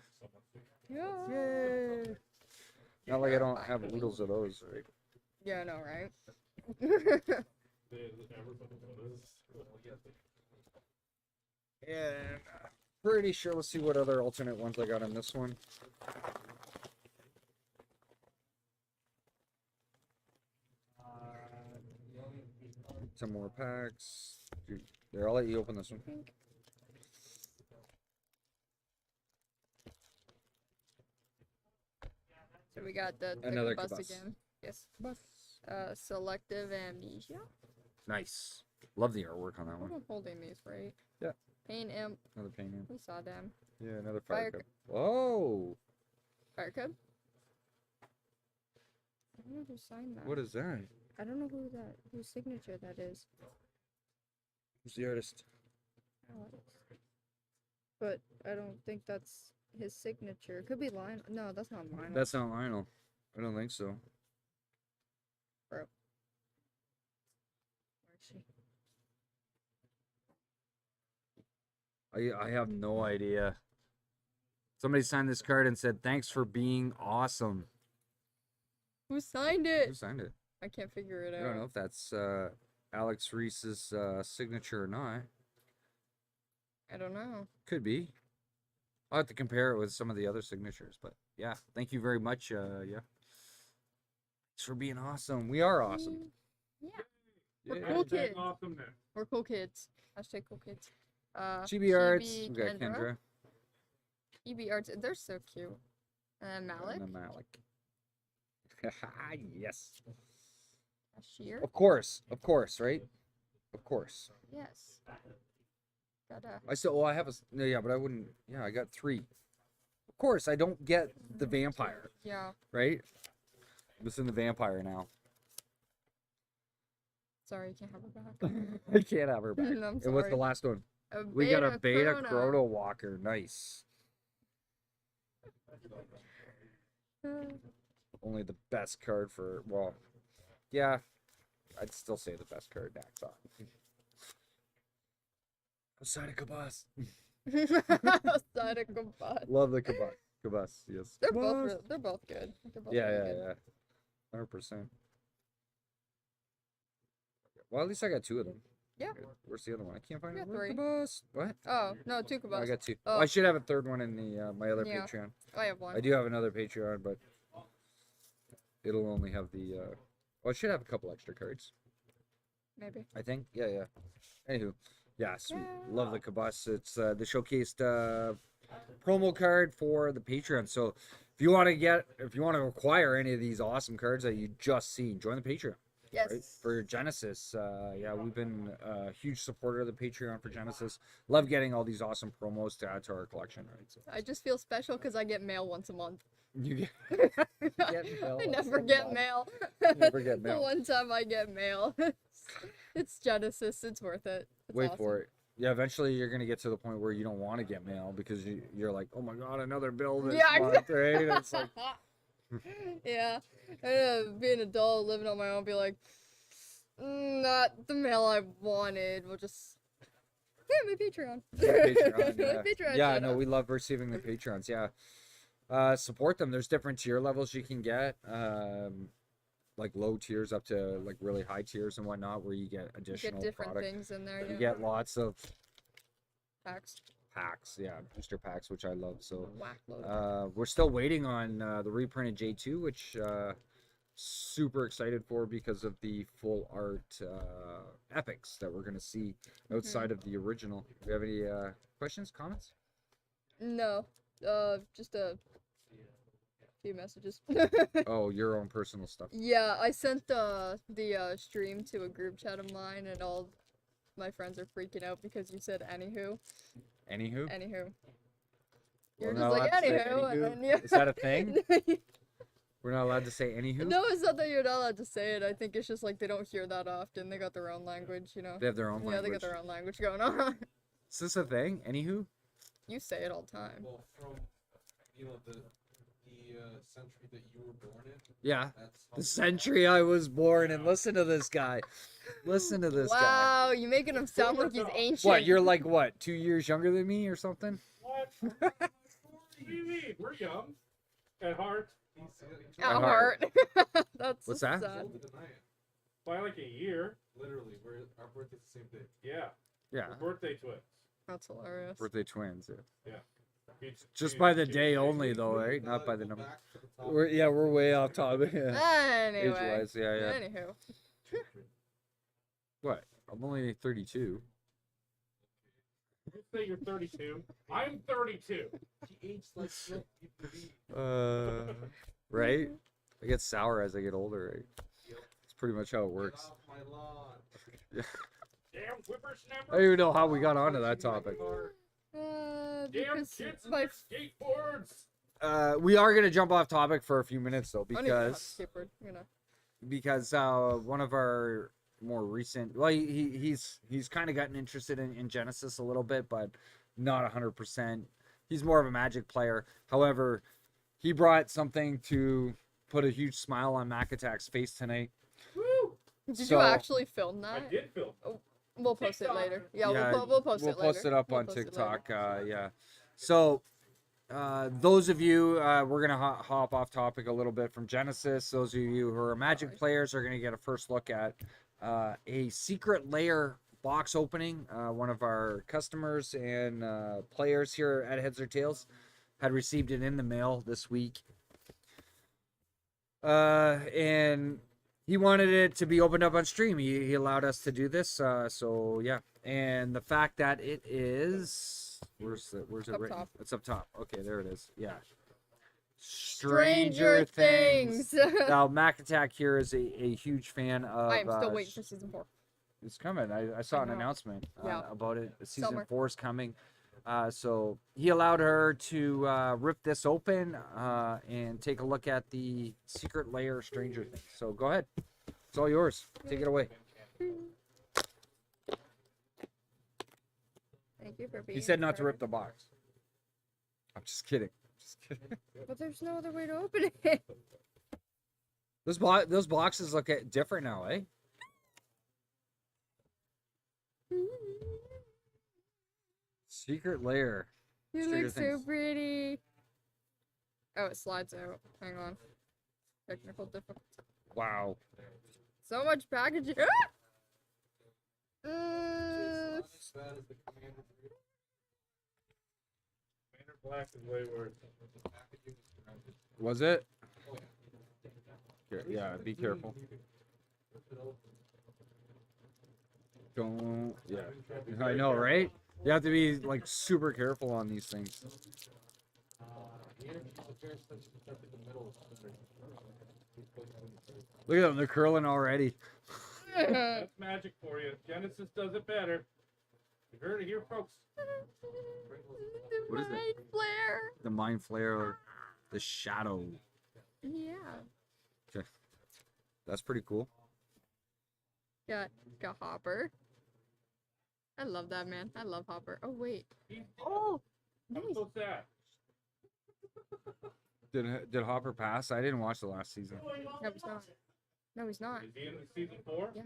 Yeah. Yay. Not like I don't have oodles of those, right? Yeah, I know, right? And pretty sure, let's see what other alternate ones I got in this one. Some more packs. Dude, there, I'll let you open this one. So we got the Another Kabus Kabus. again. Yes. Selective amnesia. Nice. Love the artwork on that one. I'm holding these right. Yeah. Pain imp. Another painting. We saw them. Yeah, another Fire fire cup. Whoa! Fire cub. I don't know who signed that. What is that? I don't know whose signature that is. Who's the artist? Alex. But I don't think that's his signature. Could be Lionel. No, that's not Lionel. That's not Lionel. I don't think so. Bro. Where is she? I have no idea. Somebody signed this card and said, "Thanks for being awesome." Who signed it? Who signed it? I can't figure it I out. don't know if that's Alex Reese's signature or not. I don't know. Could be. I'll have to compare it with some of the other signatures, but yeah, thank you very much. Yeah, thanks for being awesome. We are awesome. Yeah. Yeah. We're cool kids. Awesomeness. We're cool kids. Hashtag cool kids. Chibi Arts. Chibi We got Kendra. EB Arts. They're so cute. Malik. And then Malik. Yes. Ashir. Of course, right? Of course. Yes. Gotta. I still, well, I have a, no, yeah, but I wouldn't, yeah, I got 3. Of course, I don't get the vampire, Yeah. right? I'm missing the vampire now. Sorry, you can't have her back. I can't have her back. I'm And what's the sorry. last one? A We got a beta Corona. Chrono Walker. Nice. Only the best card for, well, yeah, I'd still say the best card next on. Outside of Kabus. Outside of Kabus. Love the Kabus, yes. They're Kabus. they're both good. They're both Yeah, really yeah, good. yeah. 100%. Well, at least I got 2 of them. Yeah. Where's the other one? I can't find You it. got Where's 3. Kabus? What? Oh, no, 2 No, Kabus. I got 2. Oh. I should have a 3rd one in the my other Yeah. Patreon. I have 1. I do have another Patreon, but it'll only have the. Well, it should have a couple extra cards. Maybe. I think. Yeah, yeah. Anywho, yeah, sweet. Yeah. Love the Kabus. It's the showcased promo card for the Patreon. So if you want to acquire any of these awesome cards that you just seen, join the Patreon. Yes. Right? For Genesis, yeah, we've been a huge supporter of the Patreon for Genesis. Love getting all these awesome promos to add to our collection, right? So I just feel special because I get mail once a month. you get, mail I once never a get month. mail. Never get The mail. one time I get mail. It's Genesis. It's worth it. It's Wait awesome. for it. Yeah, eventually you're gonna get to the point where you don't want to get mail because you're like, oh my god, another bill this Yeah, month, right? It's like, yeah. Being an adult, living on my own, be like, not the mail I wanted. We'll just. Yeah, my Patreon. Patreon, yeah. My Patreon Yeah, shout no, out. we love receiving the Patrons. Yeah, support them. There's different tier levels you can get. Like low tiers up to like really high tiers and whatnot, where you get You additional get different product. things in there. You Yeah. get lots of Packs. packs, yeah, booster packs, which I love. So Whack load. we're still waiting on the reprinted J2, which super excited for because of the full art epics that we're gonna see outside of the original. Do you have any questions, comments? No. Just a few messages. Oh, your own personal stuff. Yeah, I sent the stream to a group chat of mine, and all my friends are freaking out because you said anywho. Anywho, Anywho. We're You're not just like allowed to say anywho, and anywho? then yeah. Is that a thing? We're not allowed to say anywho. No, it's not that you're not allowed to say it. I think it's just like they don't hear that often. They got their own language, you know. They have their own Yeah, language. they got their own language going on. Is this a thing? Anywho? You say it all the time. Well, from the century that you were born in. Yeah. That's The century I was born in. Listen to this guy. Listen to this guy. Wow, you making him sound like he's ancient. What? You're like what? 2 years younger than me or something? What? What do you mean? We're young. At heart. At At heart. That's What's so that? sad. Older than I am. By like a year. Literally, our birthday's the same day. Yeah. Yeah. We're birthday twins. That's hilarious. Birthday twins. Yeah. It's- Just it- by the it- day it- only, though, right? Now Not by the go number. back to the top. We're way off topic. Yeah. Anyway. Age-wise, yeah. Anywho. What? I'm only 32. You say you're 32. I'm 32. He aged like milk, you believe. Right? I get sour as I get older, right? That's pretty much how it works. Get off my lawn. Damn I whippersnapper. don't even know how we got onto that topic. Damn Because kids and my their skateboards. We are gonna jump off topic for a few minutes though, I don't even know how to because skateboard, you know. one of our more recent, well, he's kind of gotten interested in Genesis a little bit, but not 100%. He's more of a Magic player. However, he brought something to put a huge smile on Mack-Attack's face tonight. Woo! Did So- you actually film I that? did film. We'll post it TikTok. later. Yeah, Yeah, we'll post We'll it later. post it up We'll on post it later. TikTok. Yeah. So, those of you, we're gonna hop off topic a little bit from Genesis. Those of you who are Magic Alright. players are gonna get a first look at a secret layer box opening. One of our customers and players here at Heads or Tails had received it in the mail this week, and he wanted it to be opened up on stream. He allowed us to do this. So yeah, and the fact that it is where's it Up written? top. It's up top. Okay, there it is. Yeah. Stranger Things. Now, Mack-Attack here is a huge fan of. I am still waiting for season 4. It's coming. I saw an know. announcement Yeah. about it. Season Summer. 4 is coming. So he allowed her to rip this open and take a look at the secret layer Stranger Things. So go ahead. It's all yours. Take it away. Thank you for being He said not to here. rip the box. I'm just kidding. Just kidding. But there's no other way to open it. Those boxes look different now, eh? Secret layer. You Stranger look so Things. pretty. Oh, it slides out. Hang on. Technical difficulty. Wow. So much packaging. It's not as bad as the Commander 3. Commander Black is way worse. The packaging is horrendous. Was it? Oh, yeah. Yeah, be careful. Rip it open. Don't. Yeah. I know, right? You have to be like super careful on these things. Here, the chair sticks stuck in the middle of the Look at them, they're curling already. That's magic for you. Genesis does it better. You heard it here, folks. What is it? Mind flare. The mind flare, the shadow. Yeah. That's pretty cool. Got Hopper. I love that man. I love Hopper. Oh wait. He's Oh, nice. I'm so sad. Did Hopper pass? I didn't watch the last season. No, he's not. No, he's not. Is he in season 4? Yeah.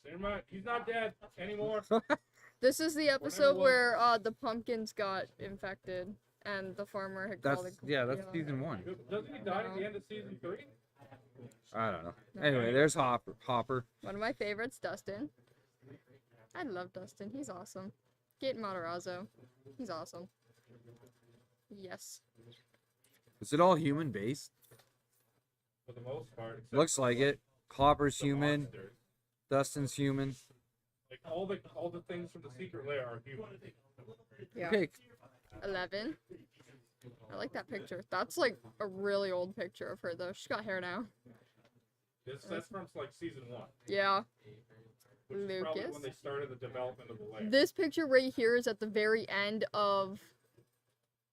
Never mind. He's not dead anymore. This is the episode one. where the pumpkins got infected and the farmer had That's called. that's season 1. Doesn't he die at the end of season 3? I don't know. Anyway, there's Hopper. One of my favorites, Dustin. I love Dustin. He's awesome. Gate Matarazzo. He's awesome. Yes. Is it all human based? For the most part. except Looks for, like it. Hopper's the human. monsters. Dustin's human. Like all the things from the secret layer are human. Yeah. Okay. 11. I like that picture. That's like a really old picture of her though. She's got hair now. That's from like season 1. Yeah. Which is probably Lucas. when they started the development of the layer. This picture right here is at the very end of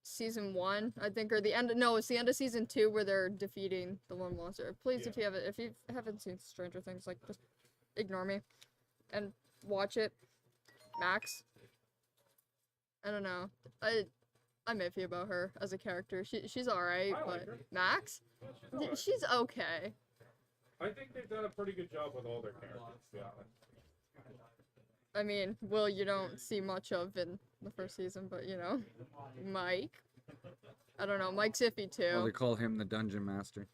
season 1, I think, or the end. No, it's the end of season 2 where they're defeating the one monster. Please, Yeah. if you haven't seen Stranger Things, like just ignore me and watch it. Max. I don't know. I'm iffy about her as a character. She's alright, I like but her. Max, Yeah, she's alright. she's okay. I think they've done a pretty good job with all their characters, to be honest. I mean, Will, you don't see much of in the first season, but you know, Mike. I don't know. Mike's iffy Well, they too. call him the dungeon master.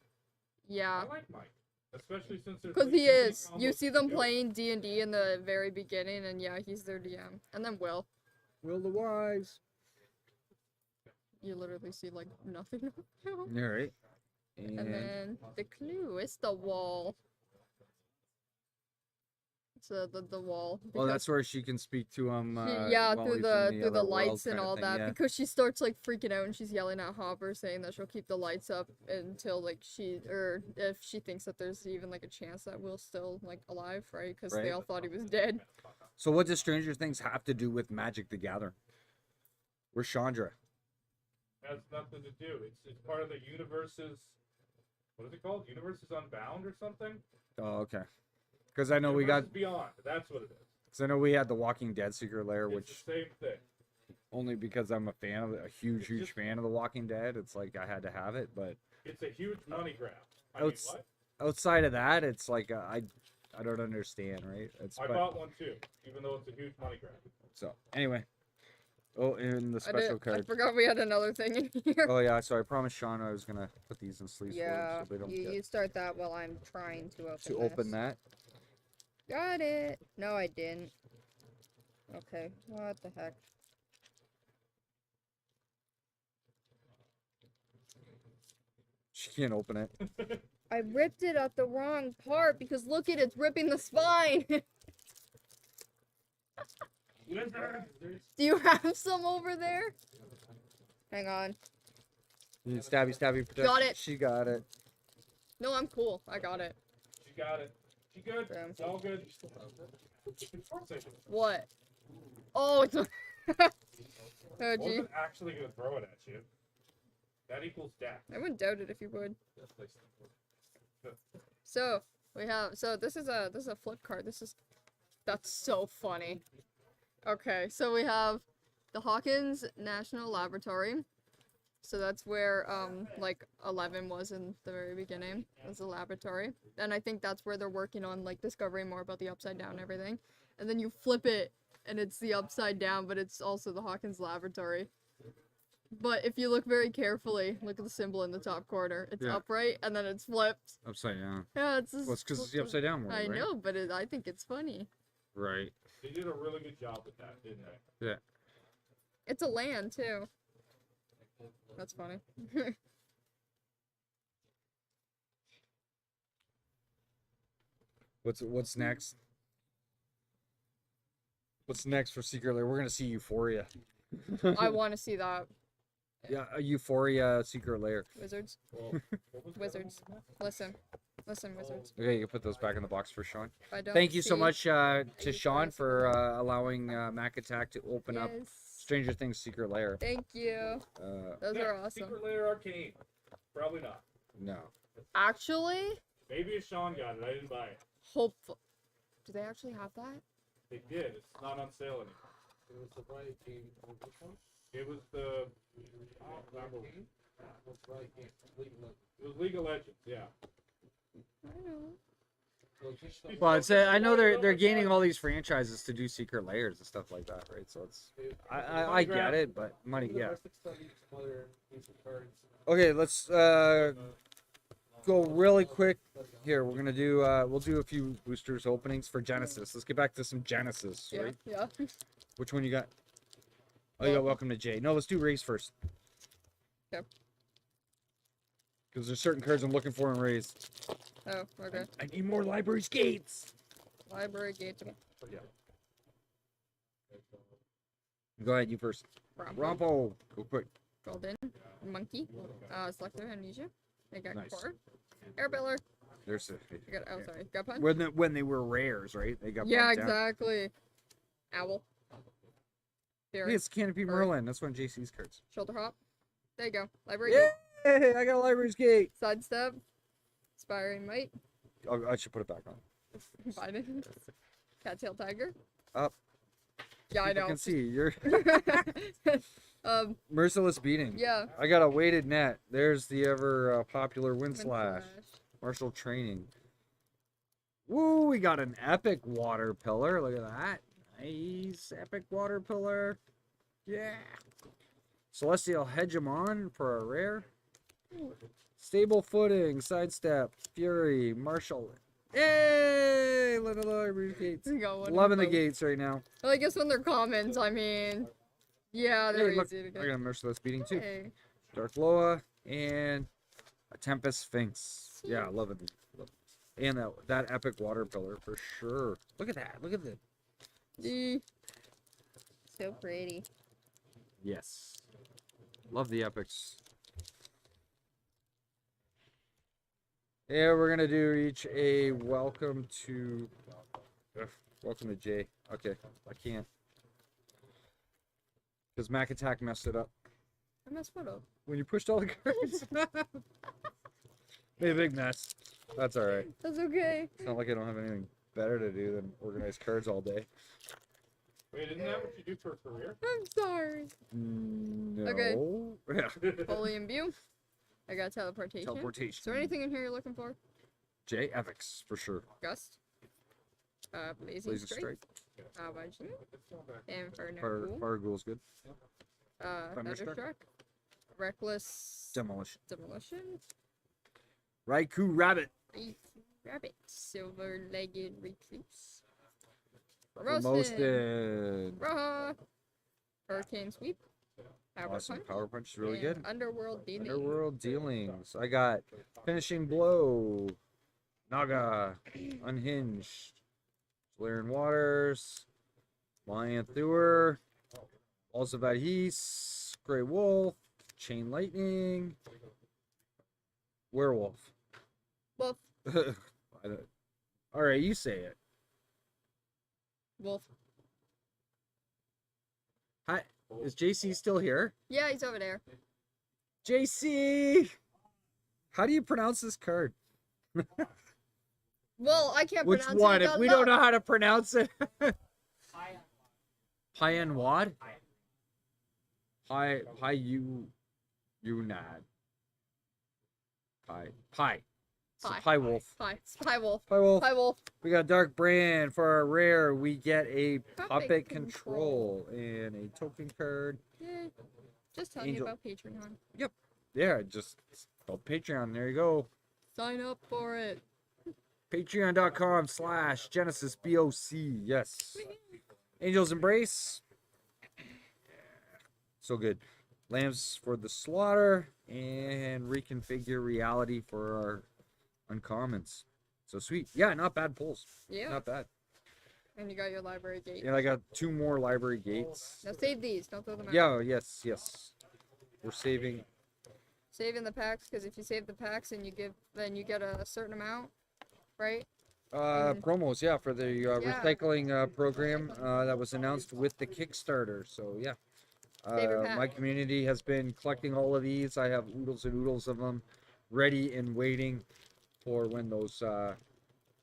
Yeah, I like Mike. Especially since there's because like, he so many is. You combos see to them do. playing D&D in the very beginning, and yeah, he's their DM. And then Will. Will the Wise. You literally see like nothing of him. All right. And then the clue is the wall. It's the wall. Oh, because that's where she can speak to him. yeah, while through he's the in through the other world lights and kinda all thing, that, yeah. because she starts like freaking out and she's yelling at Hopper saying that she'll keep the lights up until like or if she thinks that there's even like a chance that Will's still like alive, right? Because they Right. all thought he was dead. So what does Stranger Things have to do with Magic the Gathering? Where's Chandra? Has nothing to do. It's part of the universe's. What is it called? Universes Unbound or something? Oh, okay. Because I know we got. Universes Beyond. That's what it is. Because I know we had the Walking Dead Secret Lair, It's which the same thing. only because I'm a fan of a huge just- fan of the Walking Dead. It's like I had to have it, but It's a huge money grab. I Oh, mean, it's- what? outside of that, it's like I don't understand, right? It's I bought one too, even though it's a huge money grab. so anyway. Oh, and the special I card. forgot we had another thing in here. Oh yeah, so I promised Sean I was gonna put these in sleeves for Yeah, him so they don't you get start that while I'm trying to open to open that. Got it. No, I didn't. Okay, what the heck? She can't open it. I ripped it at the wrong part because look at it's ripping the spine. Wizard! Do you have some over there? Hang on. You need stabby, protect. Got it. She got it. No, I'm cool. I got it. She got it. She good. Damn. It's all good. What? Oh, it's. Oh, I gee. wasn't actually gonna throw it at you. That equals death. I wouldn't doubt it if you would. So we have. So this is a flip card. That's so funny. Okay, so we have the Hawkins National Laboratory. So that's where like 11 was in the very beginning, as a laboratory. And I think that's where they're working on like discovering more about the upside down and everything. And then you flip it and it's the upside down, but it's also the Hawkins Laboratory. But if you look very carefully, look at the symbol in the top corner. It's Yeah. upright and then it's flipped. Upside down. Yeah, it's just Well, it's because it's the upside down one, I right? know, but I think it's funny. Right. They did a really good job with that, didn't they? It's a land too. That's funny. What's next? What's next for Secret Lair? We're gonna see Euphoria. I want to see that. Yeah, a Euphoria Secret Lair. Wizards. Well, what was the other Wizards. one? Listen, wizards. Okay, you can put those back in the box for Sean. If I don't Thank you so see- much to you Sean guys. for allowing Mack-Attack to open up Yes. Stranger Things Secret Lair. Thank you. Those Yeah, are awesome. Secret Lair Arcane. Probably not. No. Actually, Maybe if Sean got it, I didn't buy it. hopeful. Do they actually have that? They did. It's not on sale anymore. It was the right game. Which one? It was the. I don't remember. What's right game? League of Legends. It was League of Legends. Yeah. I know. So just the- Well, it's I know they're gaining all these franchises to do Secret Lairs and stuff like that, right? So it's I get it, but money, the yeah. Mystic Study, some other decent cards. Okay, let's go really quick. Here, we're gonna do we'll do a few boosters openings for Genesis. Let's get back to some Genesis, Yeah, right? yeah. Which one you got? Oh, you got Welcome to Jay. No, let's do Rays first. Okay. Because there's certain cards I'm looking for in Rays. Oh, okay. I need more library skates. Library gate. Go ahead, you first. Rompo, go quick. Golden. Monkey. Selective Amnesia. I got Nice. Core. Airbiller. There's a, I got, oh, sorry. Gut Punch. when they were rares, right? They got Yeah, bumped down. exactly. Owl. Hey, Fury. it's Canopy Furry. Merlin. That's one of JC's cards. Shoulder Hop. There you go. Library. Yay! I got a library's gate. Sidestep. Inspiring Might. Oh, I should put it back on. Biden. Cattail Tiger. Up. Yeah, I People know. can see you're Um, merciless beating. yeah. I got a weighted net. There's the ever popular Wind Wind Slash. Slash. Martial Training. Woo, we got an epic water pillar. Look at that. Nice epic water pillar. Yeah. Celestial Hegemon for a rare. Stable Footing, Sidestep, Fury, Martial. Yay! Little library gates. We got one of Loving the both. gates right now. Well, I guess when they're commons, I mean, yeah, they're Hey, look, easy to I get. got a Merciless Beating too. Hey. Dark Loa and a Tempest Sphinx. Yeah, loving it. And that epic water pillar for sure. Look at that. Look at that. So pretty. Yes. Love the epics. Yeah, we're gonna do each a welcome to Jay. Okay, I can't. Because Mack-Attack messed it up. I messed what up? When you pushed all the cards. Made a big mess. That's alright. That's okay. It's not like I don't have anything better to do than organize cards all day. Wait, isn't that what you do for a career? I'm sorry. No. Okay. Yeah. Holy Imbue. I got Teleportation. Teleportation. Is there anything in here you're looking for? Jay, epics for sure. Gust. Blazing Blazing Strike. Strike. Vagina. Inferno. Fire Ghoul's good. Thunderstruck. Thunderstruck. Reckless. Demolition. Demolition. Raikou Rabbit. Rabbit. Silver-legged recluse. Roasted. Raha. Hurricane Sweep. Power Awesome. Punch. Power Punch is really and good. Underworld Dealing. Underworld Dealings. I got Finishing Blow. Naga. Unhinged. Solarian Waters. Lion Thur. Also Vadhis. Grey Wolf. Chain Lightning. Werewolf. Wolf. Alright, you say it. Wolf. Hi. Is JC still here? Yeah, he's over there. JC! How do you pronounce this card? Well, I can't Which pronounce one? it. If we don't know how to pronounce it. Payan Wad? Unad. Pie. So Pie. Pie Wolf. Pie. Pie Wolf. Pie Wolf. Pie Wolf. We got Dark Brand for our rare. We get a Puppet Puppet Control. Control and a token card. Yeah. Just telling Angel. you about Patreon. Yeah, just called Patreon. There you go. Sign up for it. Patreon.com/Genesis BOC. Yes. Angel's Embrace. So good. Lambs for the Slaughter and Reconfigure Reality for our uncommons. So sweet. Yeah, not bad pulls. Yeah. Not bad. And you got your library gate. And I got 2 more library gates. Now save these. Don't throw them out. Yeah, yes. We're saving. Saving the packs, because if you save the packs and you give, then you get a certain amount, right? Promos, yeah, for the Yeah. recycling program that was announced with the Kickstarter. So yeah, Favorite pack. my community has been collecting all of these. I have oodles and oodles of them, ready and waiting for when those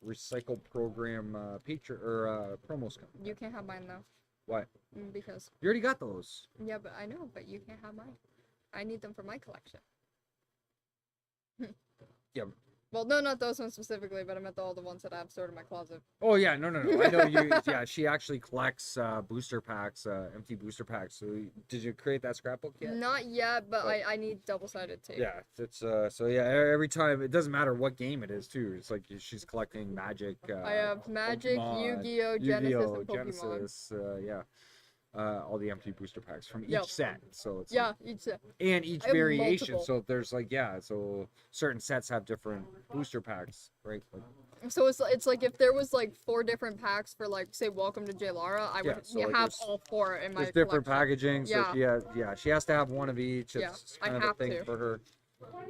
recycle program promos come. You can't have mine though. What? Because You already got those. yeah, but I know, but you can't have mine. I need them for my collection. Yeah. Well, no, not those ones specifically, but I meant all the ones that I have stored in my closet. Oh yeah, no. I know you. Yeah, she actually collects booster packs, empty booster packs. So did you create that scrapbook yet? Not yet, but Oh. I need double-sided tape. Yeah, it's so yeah. Every time it doesn't matter what game it is too. It's like she's collecting Magic. I have Magic, Pokemon, Yu-Gi-Oh, Genesis, Yu-Gi-Oh, and Pokemon. Genesis. Yeah, all the empty booster packs from each Yep. set. So it's Yeah, each and each I have variation. multiple. So there's like so certain sets have different booster packs, right? Like, So it's like if there was like 4 different packs for like say Welcome to J Lara, I Yeah, would so, like, have there's- all 4 in my there's different collection. packaging. So she has to have one of each. Yeah, It's I kind of a have thing to. for her.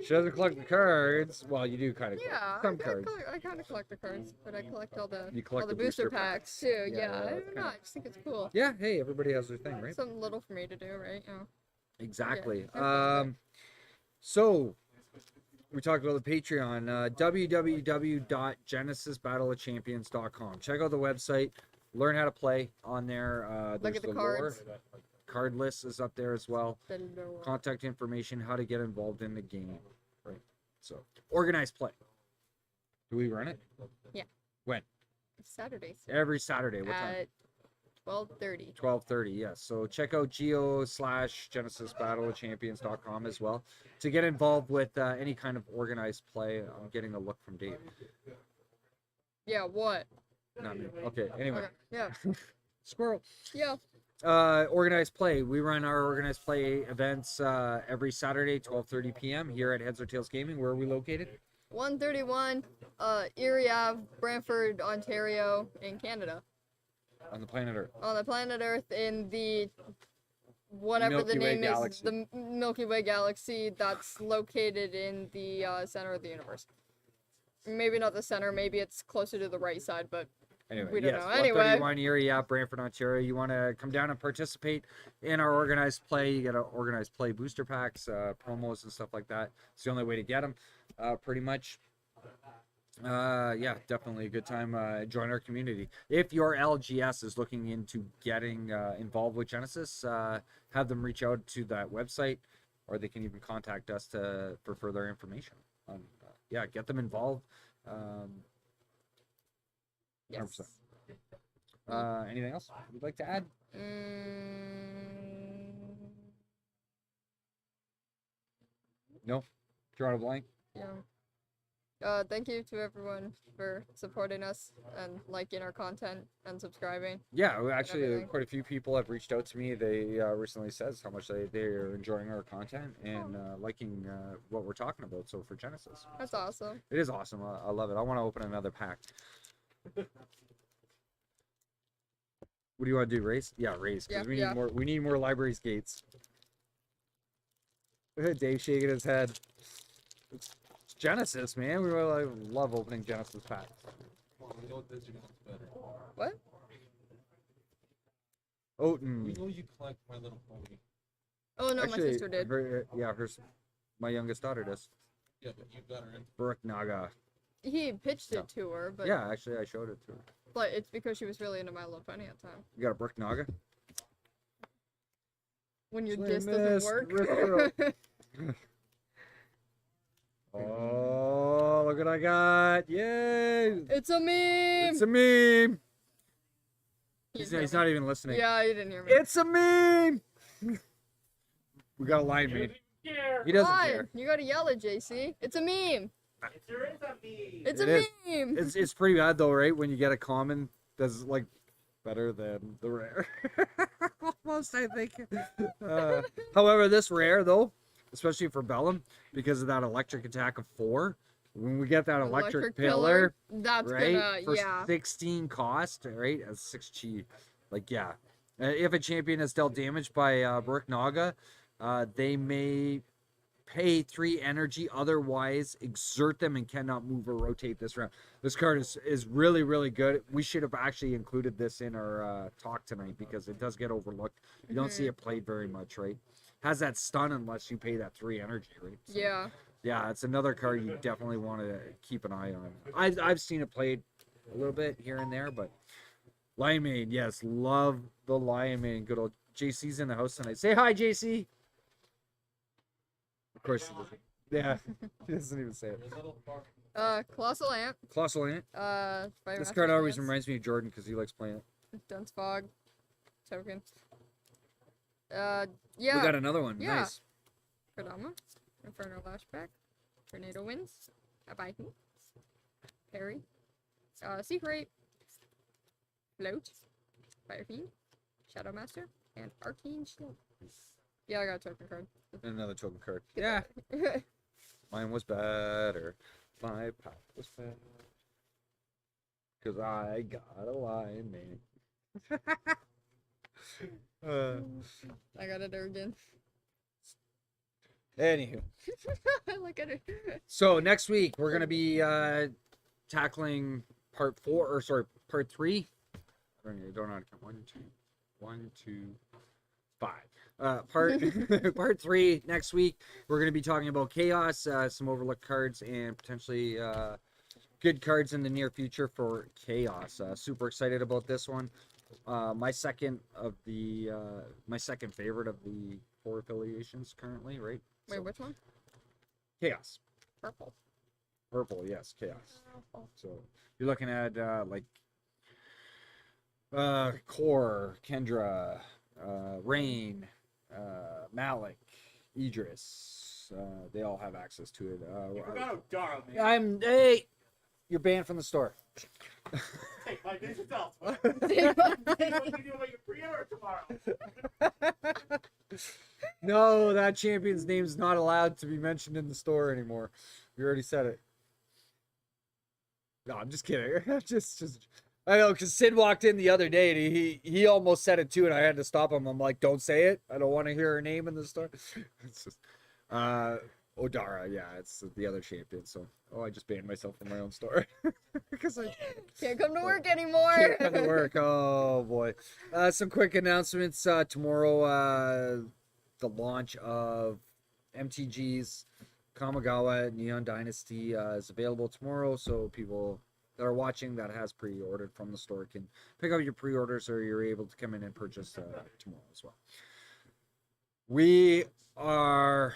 She doesn't collect the cards. Well, you do kind of collect Yeah, some cards. I kind of collect the cards, but I collect all the You collect all the the booster booster packs. packs too. Yeah, Yeah, I it's don't know. kinda- I just think it's cool. Yeah, hey, everybody has their thing, right? Something little for me to do, right? You know. Exactly. they're fun, So we talked about the Patreon. www.genesisbattleofchampions.com. Check out the website. Learn how to play on there. Look There's at the lore. cards. Card list is up there as well. The lore. Contact information, how to get involved in the game. Right. So organized play. Do we run it? Yeah. When? Saturdays Every Saturday. What time? at 12:30. 12:30. Yes. So check out geo/genesisbattleofchampions.com as well to get involved with any kind of organized play. I'm getting a look from Dave. Yeah. What? Not me. Okay. Anyway, Okay. Yeah. squirrel. Yeah. Organized play. We run our organized play events every Saturday, 12:30 p.m. here at Heads or Tails Gaming. Where are we located? 131 Erie Ave, Brantford, Ontario, in Canada. On the planet Earth. On the planet Earth, in the whatever Milky the Way name is, galaxy. the Milky Way galaxy that's located in the center of the universe. Maybe not the center, maybe it's closer to the right side, but Anyway, we don't yes, know. Anyway, 131 Erie Ave, Brantford, Ontario. You want to come down and participate in our organized play. You get our organized play booster packs, promos, and stuff like that. It's the only way to get them, pretty much. Yeah, definitely a good time. Join our community. If your LGS is looking into getting involved with Genesis, have them reach out to that website, or they can even contact us for further information. Yeah, get them involved. 100%. yes. Anything else you'd like to add? No? Drawing a blank? Yeah. Thank you to everyone for supporting us and liking our content and subscribing. Yeah, actually, everything. quite a few people have reached out to me. They recently says how much they are enjoying our content and liking what we're talking about. So for Genesis, That's awesome. it is awesome. I love it. I want to open another pack. What do you want to do? Race? Yeah, race. Because Yeah, we need yeah. more. We need more library skates. Dave shaking his head. It's Genesis, man. We really love opening Genesis packs. Well, we know this one's better. What? We Oten. know you collect My Little Pony. Oh no, Actually, my sister did. My youngest daughter does. Yeah, but you got her in. Brooke Naga. He pitched Yeah. it to her, but Yeah, actually, I showed it to her. but it's because she was really into My Little Pony at the time. You got a Brooke Naga? When your Slay disc miss, doesn't rip work. Oh, look what I got! Yay! It's a meme. It's a meme. He He's didn't not hear me. even listening. Yeah, you didn't hear me. It's a meme. We got a line made. He doesn't Fine. care. You gotta yell at JC. It's a meme. There is a me. It's It a is. meme. It's pretty bad though, right? When you get a common that's like better than the rare. Almost, I think. However, this rare though, especially for Bellum, because of that electric attack of 4, when we get that electric pillar, That's right, gonna for yeah. 16 cost, right, as 6 chi, like yeah. If a champion is dealt damage by Brooke Naga, they may pay 3 energy, otherwise exert them and cannot move or rotate this round. This card is really, really good. We should have actually included this in our talk tonight because it does get overlooked. You don't see it played very much, right? Has that stun unless you pay that 3 energy, right? So, Yeah. yeah, it's another card you definitely want to keep an eye on. I've seen it played a little bit here and there, but Lion Mane, yes, love the Lion Mane. Good old JC's in the house tonight. Say hi, JC. Of course he doesn't. Yeah, he doesn't even say it. Your little farm. Colossal Ant. Colossal Ant. Fire This Master card always Lance, reminds me of Jordan because he likes playing it. Dunce Fog. Token. We Yeah. got another one. Yeah. Nice. Kodama. Inferno Lashback. Tornado Winds. Abahi. Parry. Secret. Float. Fire Fiend. Shadow Master. And Arcane Shield. Yeah, I got a token card. And another token card. Yeah. Mine was better. My pack was better. Because I got a lion name. I got it again. Anywho. Look at it. So next week we're gonna be tackling part 3. I don't know how to count. 1, 2, 5. Part 3 next week. We're gonna be talking about chaos, some overlooked cards, and potentially good cards in the near future for chaos. Super excited about this one. My second favorite of the 4 affiliations currently, right? Wait, So, which one? chaos. Purple. Purple, yes, chaos. So you're looking at Core, Kendra, Rain, Malik, Idris. They all have access to it. You forgot Odara, man. Hey, you're banned from the store. Take my digital. Take my What are you doing with your pre-order tomorrow? No, that champion's name's not allowed to be mentioned in the store anymore. We already said it. No, I'm just kidding. just I know, because Sid walked in the other day and he almost said it too, and I had to stop him. I'm like, don't say it. I don't want to hear her name in the store. It's just Odara, yeah, it's the other champion. So I just banned myself from my own store. Because I can't come to work anymore. can't come to work. Oh boy. Some quick announcements. Tomorrow, the launch of MTG's Kamigawa Neon Dynasty is available tomorrow, so people that are watching that has pre-ordered from the store can pick up your pre-orders, or you're able to come in and purchase tomorrow as well. We are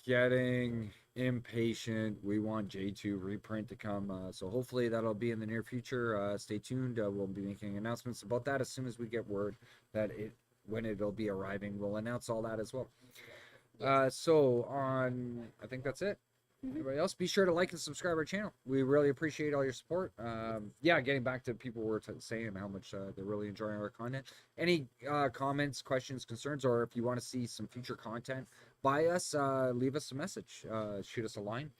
getting impatient. We want J2 reprint to come, so hopefully that'll be in the near future. Stay tuned. We'll be making announcements about that as soon as we get word that when it'll be arriving. We'll announce all that as well. So I think that's it. Everybody else, be sure to like and subscribe our channel. We really appreciate all your support. Getting back to people were saying how much they're really enjoying our content. Any comments, questions, concerns, or if you want to see some future content by us, leave us a message. Shoot us a line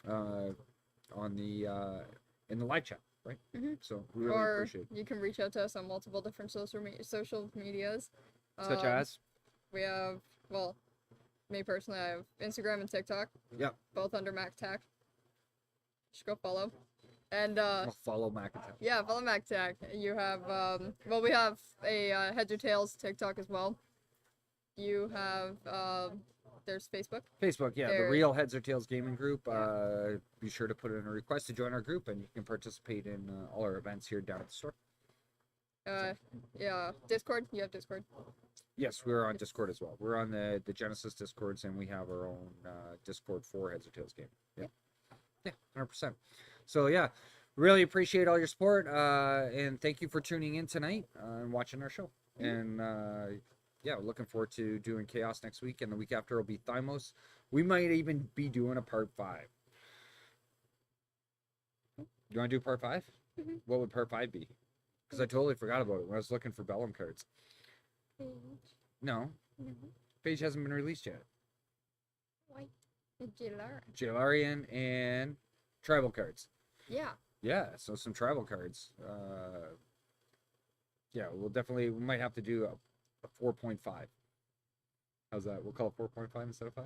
on the in the live chat, right? So we really Or appreciate it. you can reach out to us on multiple different social medias. Such as? We have, well, me personally, I have Instagram and TikTok. Yep. Both under Mack-Attack. Just go follow. And I'll follow Mack-Attack. yeah, follow Mack-Attack. You have we have a Heads or Tails TikTok as well. You have there's Facebook. Facebook, yeah, the There- Real Heads or Tails Gaming Group. Be sure to put in a request to join our group, and you can participate in all our events here down at the store. Yeah, Discord. You have Discord. Yes, we're on Discord as well. We're on the Genesis Discords, and we have our own Discord for Heads or Tails Game. Yeah, 100%. So yeah, really appreciate all your support, and thank you for tuning in tonight and watching our show. And we're looking forward to doing Chaos next week, and the week after will be Thymos. We might even be doing a part 5. You want to do part 5? What would part 5 be? Because I totally forgot about it when I was looking for Bellum cards. No. Page hasn't been released yet. White. Jailer. Jailarian and tribal cards. Yeah. Yeah, so some tribal cards. We might have to do a 4.5. How's that? We'll call it 4.5 instead of 5?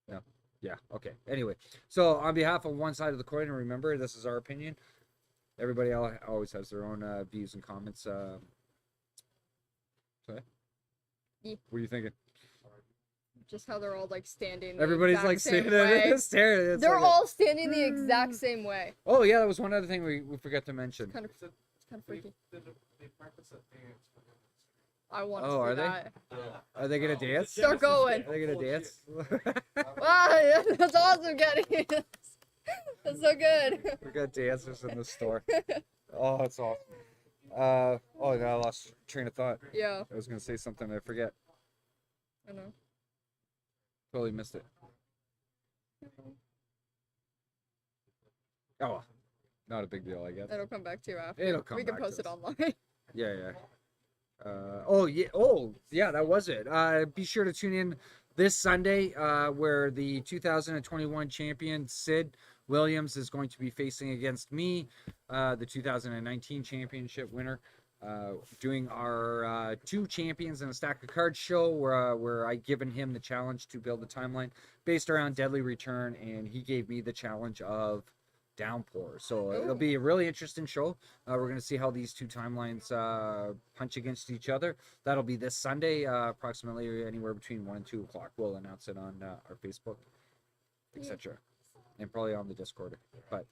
No. Yeah, okay. Anyway, so on behalf of one side of the coin, and remember, this is our opinion. Everybody always has their own views and comments. Yeah. What are you thinking? Just how they're all like standing. The Everybody's exact like same staring way. staring. It's They're like all standing the exact same way. Oh yeah, that was one other thing we forgot to mention. It's kind of freaky. They practice a dance. I want Oh, to are see they? that. Are they gonna dance? Start going. Are they gonna dance? Wow, that's awesome, Kenny. That's so good. We got dancers in the store. Oh, that's awesome. Now I lost train of thought. Yeah, I was gonna say something, I forget. I know. Totally missed it. Oh, well. Not a big deal, I guess. It'll come back to you after. It'll come We can back post to it us. online. Yeah. Oh yeah, that was it. Be sure to tune in this Sunday, where the 2021 champion Sid Williams is going to be facing against me, the 2019 championship winner. Doing our two champions and a stack of cards show, where I given him the challenge to build a timeline based around Deadly Return, and he gave me the challenge of Downpour. So it'll be a really interesting show. We're going to see how these two timelines punch against each other. That'll be this Sunday, approximately anywhere between 1 and 2 o'clock. We'll announce it on our Facebook, etc., and probably on the Discord. But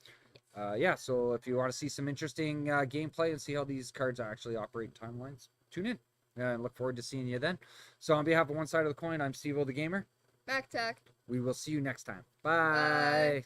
yeah, so if you want to see some interesting gameplay and see how these cards actually operate in timelines, tune in. And look forward to seeing you then. So on behalf of One Side of the Coin, I'm Steveo The Gamer. Mack-Attack. We will see you next time. Bye. Bye.